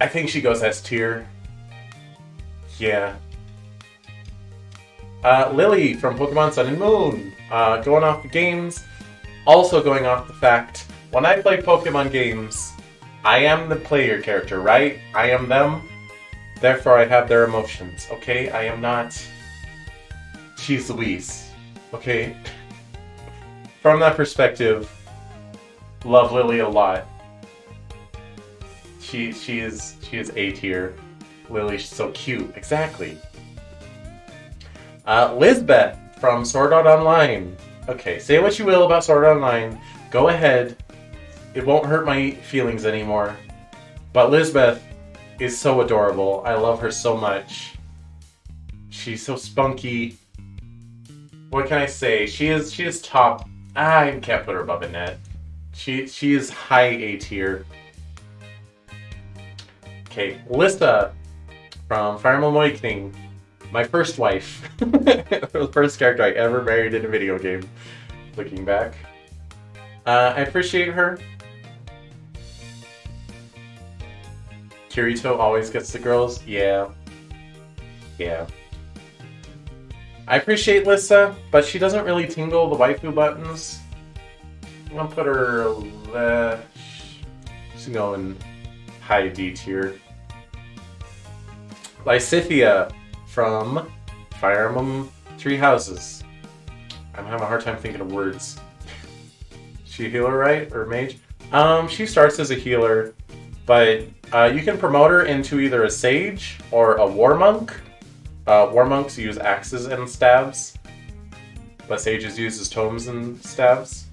I think she goes S tier. Yeah. Lily from Pokemon Sun and Moon. Going off the games. Also going off the fact, when I play Pokemon games, I am the player character, right? I am them. Therefore, I have their emotions, okay? I am not... She's Louise, okay? From that perspective, love Lily a lot. She is A tier. Lily's so cute, exactly. Lisbeth from Sword Art Online. Okay, say what you will about Sword Art Online. Go ahead. It won't hurt my feelings anymore. But Lisbeth is so adorable. I love her so much. She's so spunky. What can I say? She is top. I can't put her above Annette. She is high A tier. Okay, Lissa from Fire Emblem Awakening. My first wife. The first character I ever married in a video game. Looking back. I appreciate her. Kirito always gets the girls. Yeah. Yeah. I appreciate Lissa, but she doesn't really tingle the waifu buttons. I'm gonna put her... she's going high D tier. Lysithia from Fire Emblem Three Houses. I'm having a hard time thinking of words. she a healer, right? Or mage? She starts as a healer, but you can promote her into either a sage or a war monk. War monks use axes and staves, but sages uses tomes and staves.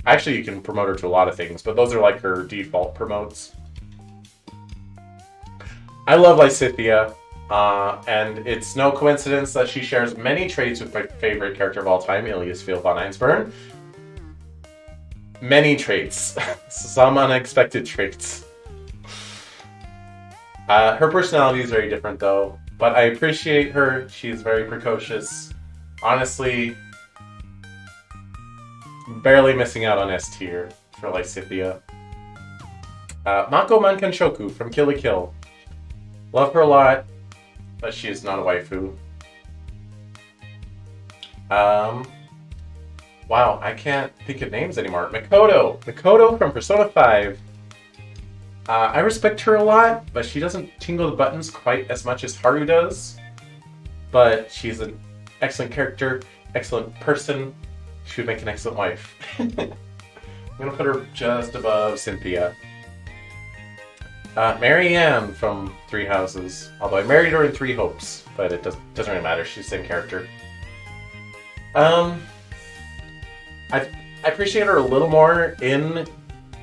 Actually, you can promote her to a lot of things, but those are like her default promotes. I love Lysithea, and it's no coincidence that she shares many traits with my favorite character of all time, Ilias Field von Einsburn. Many traits. Some unexpected traits. Her personality is very different, though, but I appreciate her. She's very precocious. Honestly, barely missing out on S tier for Lysithea. Mako Mankanshoku from Kill la Kill. Love her a lot, but she is not a waifu. Wow, I can't think of names anymore. Mikoto! Mikoto from Persona 5. I respect her a lot, but she doesn't tingle the buttons quite as much as Haru does. But she's an excellent character, excellent person. She would make an excellent wife. I'm gonna put her just above Cynthia. Marianne from Three Houses. Although I married her in Three Hopes, but it doesn't really matter. She's the same character. I appreciate her a little more in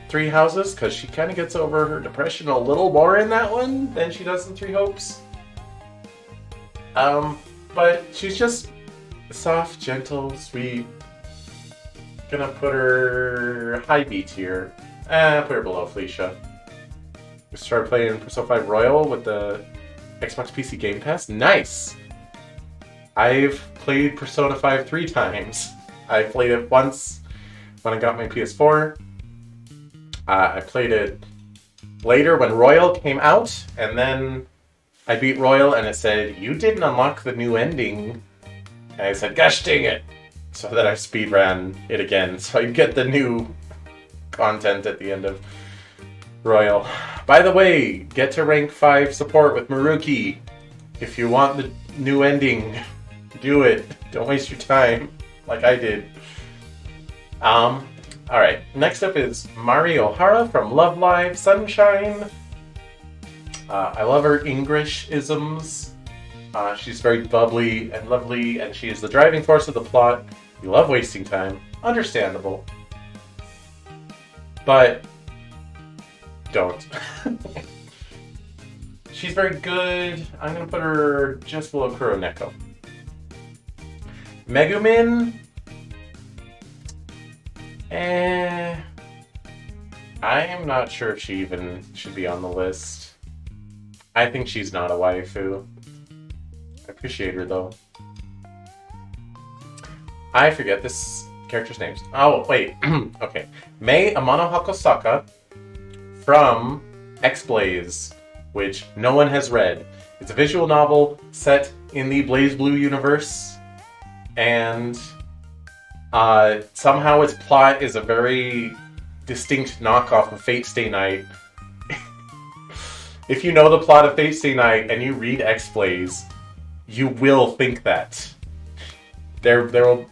Three Houses because she kind of gets over her depression a little more in that one than she does in Three Hopes. But she's just soft, gentle, sweet. Gonna put her high B tier. Put her below Felicia. We started playing Persona 5 Royal with the Xbox PC Game Pass. Nice! I've played Persona 5 3 times. I played it once when I got my PS4. I played it later when Royal came out, and then I beat Royal and it said, "You didn't unlock the new ending." And I said, "Gosh dang it!" So that I speedran it again, so I get the new content at the end of Royal. By the way, get to rank 5 support with Maruki. If you want the new ending, do it. Don't waste your time, like I did. Alright, next up is Mari Ohara from Love Live Sunshine. I love her English-isms. She's very bubbly and lovely, and she is the driving force of the plot. You love wasting time. Understandable. But don't. She's very good. I'm going to put her just below Kuroneko. Megumin? I am not sure if she even should be on the list. I think she's not a waifu. I appreciate her, though. I forget this character's names. Oh, wait. Okay. Mei Amano Hakosaka from X-Blaze, which no one has read. It's a visual novel set in the Blaze Blue universe, and somehow its plot is a very distinct knockoff of Fate Stay Night. If you know the plot of Fate Stay Night and you read X-Blaze, you will think that. There'll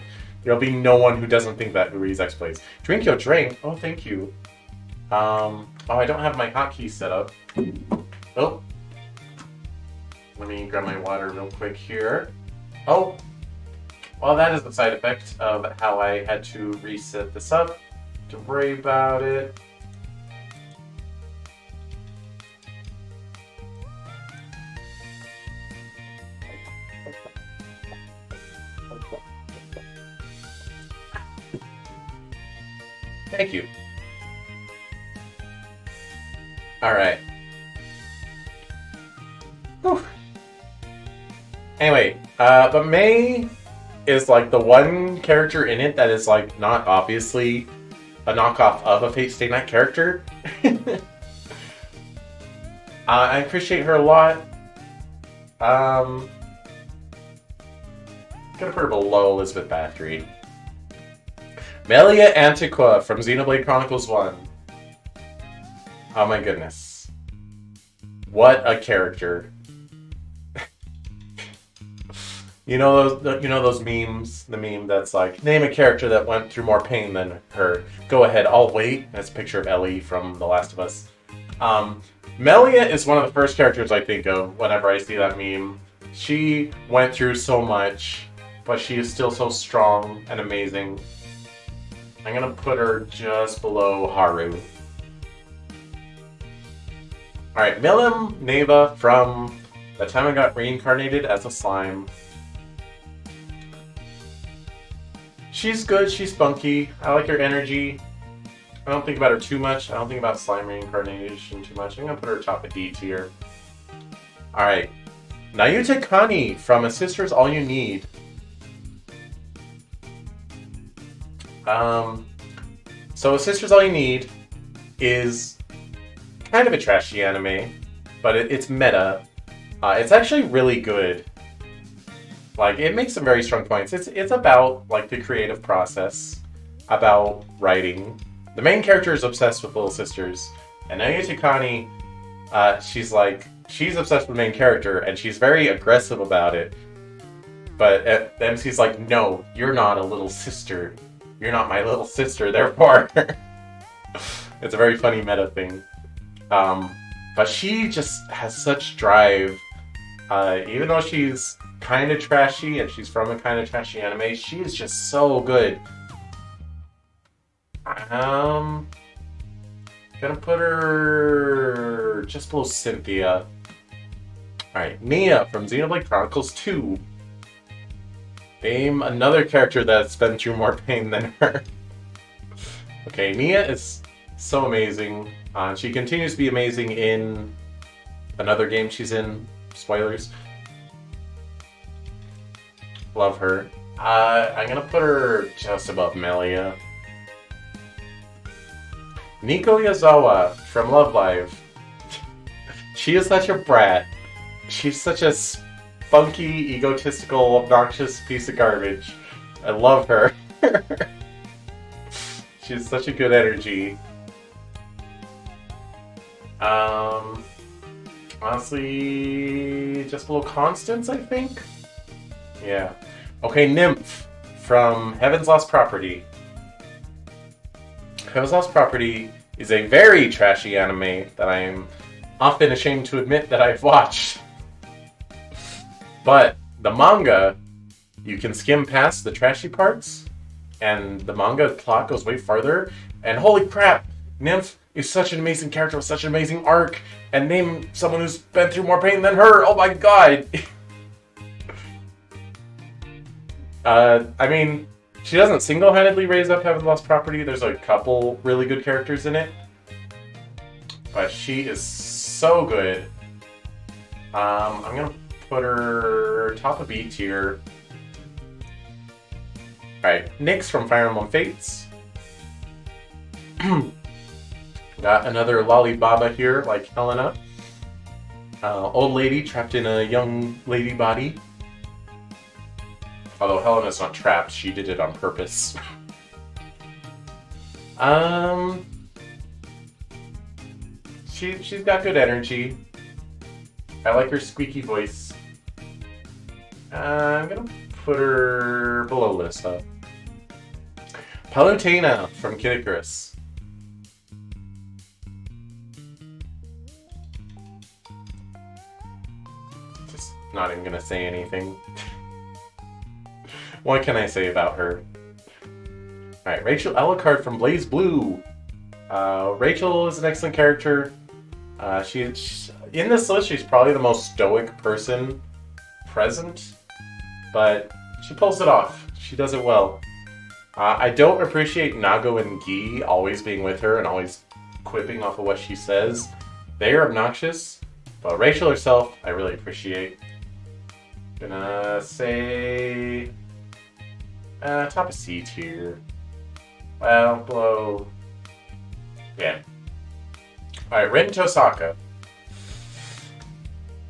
be no one who doesn't think that who reads X-Blaze. Drink your drink. Oh, thank you. Oh, I don't have my hotkeys set up. Oh. Let me grab my water real quick here. Oh. Well, that is the side effect of how I had to reset this up. Don't worry about it. Thank you. Alright. Anyway, but Mei is like the one character in it that is like not obviously a knockoff of a Fate Stay Night character. I appreciate her a lot. Gonna put her below Elizabeth Bathory. Melia Antiqua from Xenoblade Chronicles 1. Oh my goodness. What a character. You know those memes. The meme that's like, name a character that went through more pain than her. Go ahead, I'll wait. That's a picture of Ellie from The Last of Us. Melia is one of the first characters I think of whenever I see that meme. She went through so much, but she is still so strong and amazing. I'm gonna put her just below Haru. Alright, Milim Neva from the time I got reincarnated as a slime. She's good, she's spunky. I like her energy. I don't think about her too much. I don't think about slime reincarnation too much. I'm gonna put her top of D tier. Alright. Nayuta Kani from A Sister's All You Need. So A Sister's All You Need is kind of a trashy anime, but it's meta. It's actually really good. Like, it makes some very strong points. It's about, like, the creative process, about writing. The main character is obsessed with little sisters, and Nayuta Kani, she's obsessed with the main character, and she's very aggressive about it. But the MC's like, no, you're not a little sister. You're not my little sister, therefore. It's a very funny meta thing. But she just has such drive. Even though she's kind of trashy, and she's from a kind of trashy anime, she is just so good. Gonna put her just below Cynthia. Alright, Nia from Xenoblade Chronicles 2. Name another character that's been through more pain than her. Okay, Nia is so amazing. She continues to be amazing in another game she's in. Spoilers. Love her. I'm gonna put her just above Melia. Nico Yazawa from Love Live. She is such a brat. She's such a funky, egotistical, obnoxious piece of garbage. I love her. She has such a good energy. Honestly, just below Constance, I think? Yeah. Okay, Nymph from Heaven's Lost Property. Heaven's Lost Property is a very trashy anime that I am often ashamed to admit that I've watched. But the manga, you can skim past the trashy parts, and the manga plot goes way farther, and holy crap, Nymph is such an amazing character with such an amazing arc, and name someone who's been through more pain than her, oh my god! I mean, she doesn't single-handedly raise up Heaven's Lost Property, there's a couple really good characters in it, but she is so good. I'm gonna put her top of B tier. Alright, Nyx from Fire Emblem Fates. Got another Lolly Baba here, like Helena. Old lady trapped in a young lady body. Although Helena's not trapped, she did it on purpose. She's got good energy. I like her squeaky voice. I'm gonna put her below Lissa. Palutena from Kid Icarus. Just not even gonna say anything. What can I say about her? Alright, Rachel Alucard from Blaze Blue. Rachel is an excellent character. She's in this list, she's probably the most stoic person present, but she pulls it off. She does it well. I don't appreciate Nago and Gi always being with her and always quipping off of what she says. They are obnoxious, but Rachel herself, I really appreciate. Gonna say top of C tier. Well, below. Yeah. Alright, Rin Tosaka.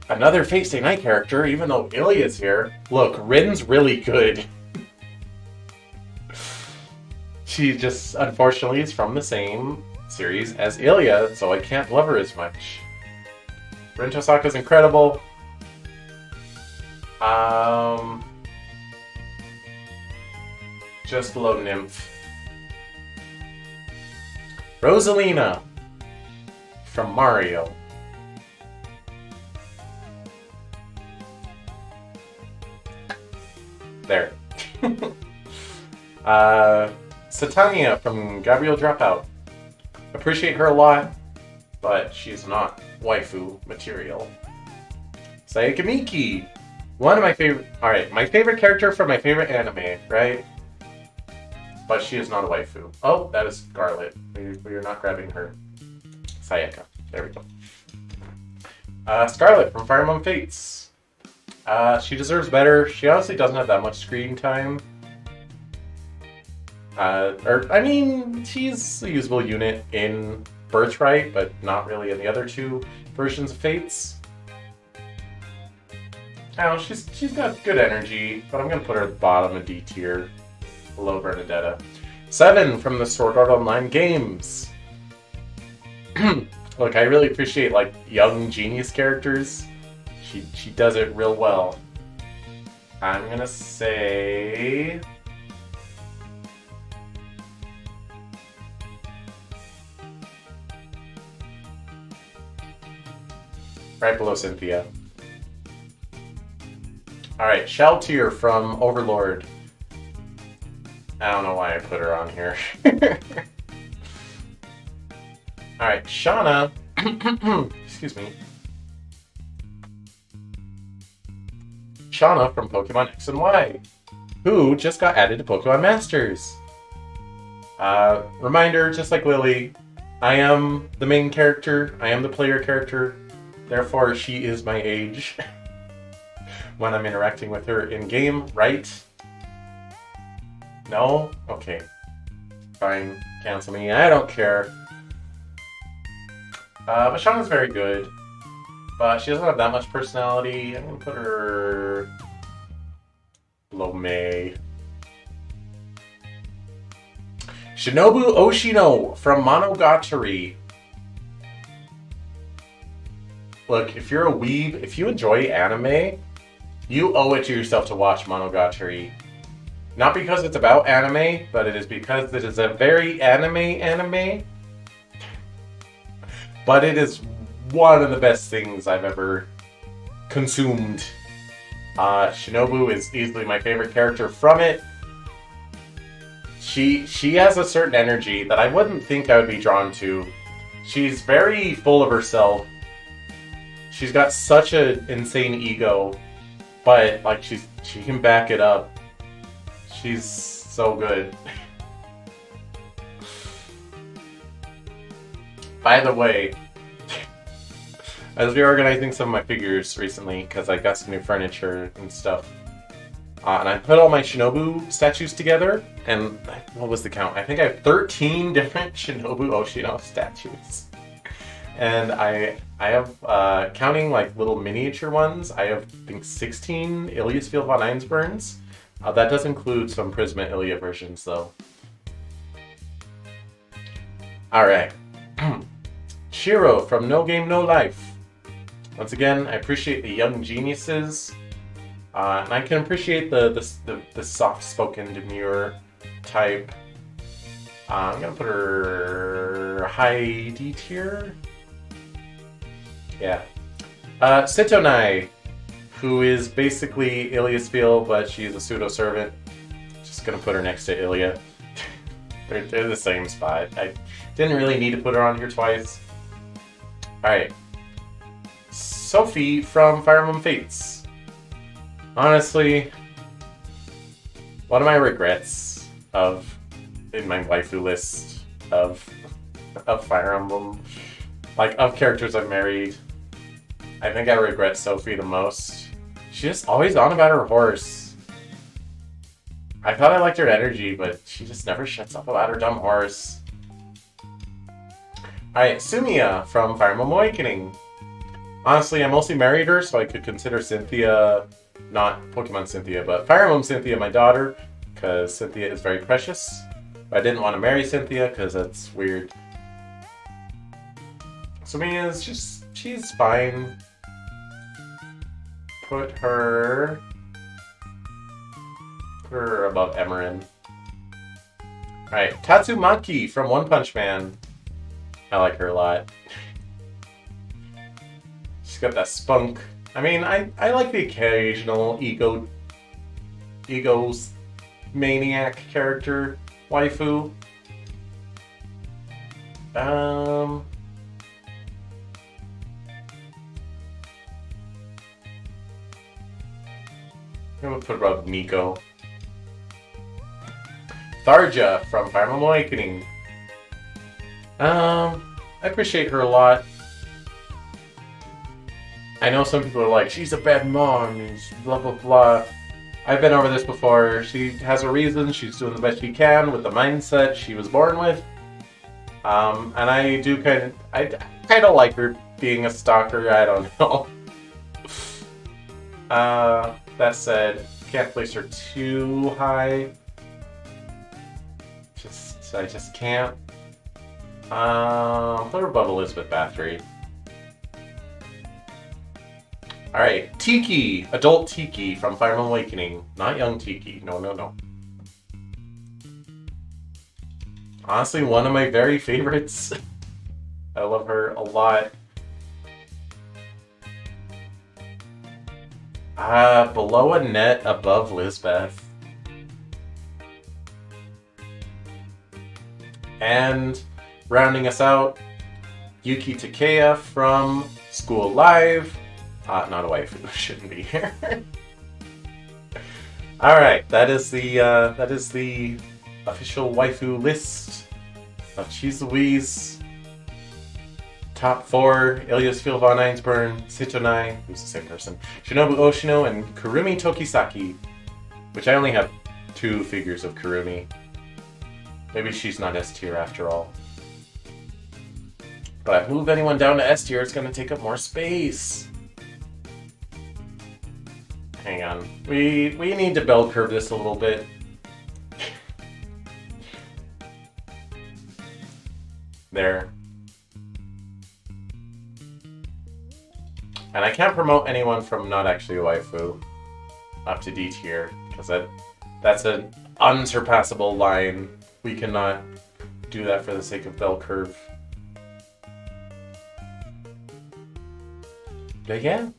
Another Fate Stay Night character, even though Ilya's here. Look, Rin's really good. She just, unfortunately, is from the same series as Ilya, so I can't love her as much. Rin Tosaka's incredible. just below Nymph. Rosalina from Mario. There. Satania from Gabriel Dropout. Appreciate her a lot, but she's not waifu material. Sayaka Miki. One of my favorite... Alright, my favorite character from my favorite anime, right? But she is not a waifu. Oh, that is Scarlet. We are not grabbing her. Sayaka. There we go. Scarlet from Fire Emblem Fates. She deserves better. She honestly doesn't have that much screen time. I mean, she's a usable unit in Birthright, but not really in the other two versions of Fates. I don't know, she's got good energy, but I'm gonna put her at the bottom of D tier, below Bernadetta. 7 from the Sword Art Online games. Look, I really appreciate like young genius characters. She does it real well. I'm gonna say right below Cynthia. Alright, Shaltier from Overlord. I don't know why I put her on here. Alright, Shauna. Excuse me. Shauna from Pokemon X and Y, who just got added to Pokemon Masters. Reminder, just like Lily, I am the main character. I am the player character. Therefore, she is my age when I'm interacting with her in-game, right? No? Okay. Fine. Cancel me. I don't care. But Shauna's very good. But she doesn't have that much personality. I'm going to put her below May. Shinobu Oshino from Monogatari. Look, if you're a weeb, if you enjoy anime, you owe it to yourself to watch Monogatari. Not because it's about anime, but it is because it is a very anime. But it is one of the best things I've ever consumed. Shinobu is easily my favorite character from it. She has a certain energy that I wouldn't think I would be drawn to. She's very full of herself. She's got such an insane ego, but like she can back it up. She's so good. By the way, I was reorganizing some of my figures recently because I got some new furniture and stuff. And I put all my Shinobu statues together, and what was the count? I think I have 13 different Shinobu Oshino statues. And I have, counting like little miniature ones, I have, I think, 16 Ilias Field von Einsburns. That does include some Prisma Ilia versions, though. Alright. Shiro from No Game No Life. Once again, I appreciate the young geniuses. And I can appreciate the soft-spoken, demure type. I'm gonna put her high D tier. Yeah. Sitonai, who is basically Ilia's Field, but she's a pseudo-servant. Just gonna put her next to Ilia. they're the same spot. I didn't really need to put her on here twice. Alright. Sophie from Fire Emblem Fates. Honestly, one of my regrets in my waifu list of Fire Emblem, like of characters I've married, I think I regret Sophie the most. She's just always on about her horse. I thought I liked her energy, but she just never shuts up about her dumb horse. Alright, Sumiya from Fire Emblem Awakening. Honestly, I mostly married her, so I could consider Cynthia, not Pokemon Cynthia, but Fire Emblem Cynthia my daughter, because Cynthia is very precious. But I didn't want to marry Cynthia, because that's weird. Sumiya's just, she's fine. Put her above Emerin. Alright, Tatsumaki from One Punch Man. I like her a lot. She's got that spunk. I mean, I like the occasional egos maniac character waifu. I'm gonna put above Nico. Tharja from Fire Emblem Awakening. I appreciate her a lot. I know some people are like, she's a bad mom, and blah blah blah. I've been over this before. She has a reason. She's doing the best she can with the mindset she was born with. And I do kind of like her being a stalker. I don't know. That said, can't place her too high. I just can't. Put her above Elizabeth Bathory. Alright, Tiki. Adult Tiki from Fire Emblem Awakening. Not young Tiki. No, no, no. Honestly, one of my very favorites. I love her a lot. Below Annette, above Lisbeth. And rounding us out, Yuki Takeya from School Live. Not a waifu, shouldn't be here. Alright, that is the official waifu list of Cheese Louise. Top 4, Ilias Field von Einsburn, Sitonai, who's the same person, Shinobu Oshino, and Kurumi Tokisaki, which I only have 2 figures of Kurumi. Maybe she's not S tier after all. But move anyone down to S tier, it's going to take up more space. Hang on. We need to bell curve this a little bit. There. And I can't promote anyone from not actually a waifu up to D tier, because that's an unsurpassable line. We cannot do that for the sake of bell curve. But yeah.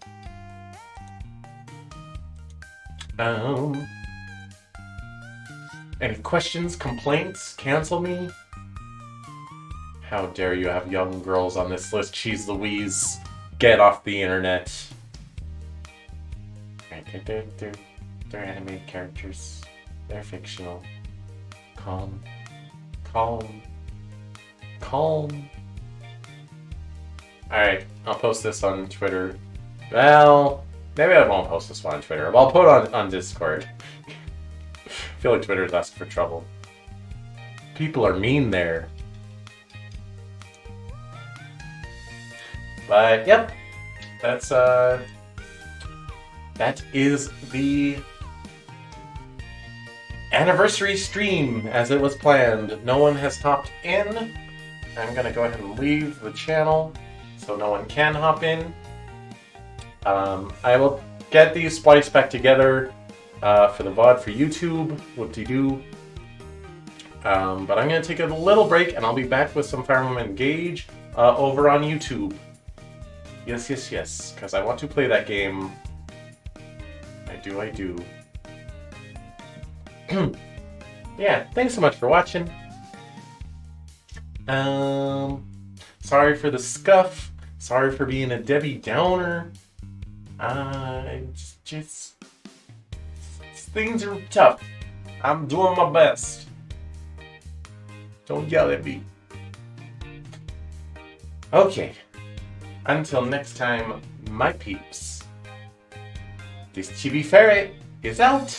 Any questions, complaints, cancel me? How dare you have young girls on this list, Cheese Louise. Get off the internet. They're animated characters. They're fictional. Calm. Calm. Calm. Alright, I'll post this on Twitter. Well, maybe I won't post this one on Twitter. I'll put it on Discord. I feel like Twitter's asking for trouble. People are mean there. But, yep. That is the anniversary stream as it was planned. No one has hopped in. I'm gonna go ahead and leave the channel so no one can hop in. I will get these spliced back together for the VOD for YouTube. Whoop-de-doo. But I'm gonna take a little break and I'll be back with some Fire Emblem Engage over on YouTube. Yes, yes, yes, because I want to play that game. I do. Yeah, thanks so much for watching. Sorry for the scuff. Sorry for being a Debbie Downer. Just things are tough. I'm doing my best. Don't yell at me. Okay. Until next time, my peeps. This Chibi Ferret is out.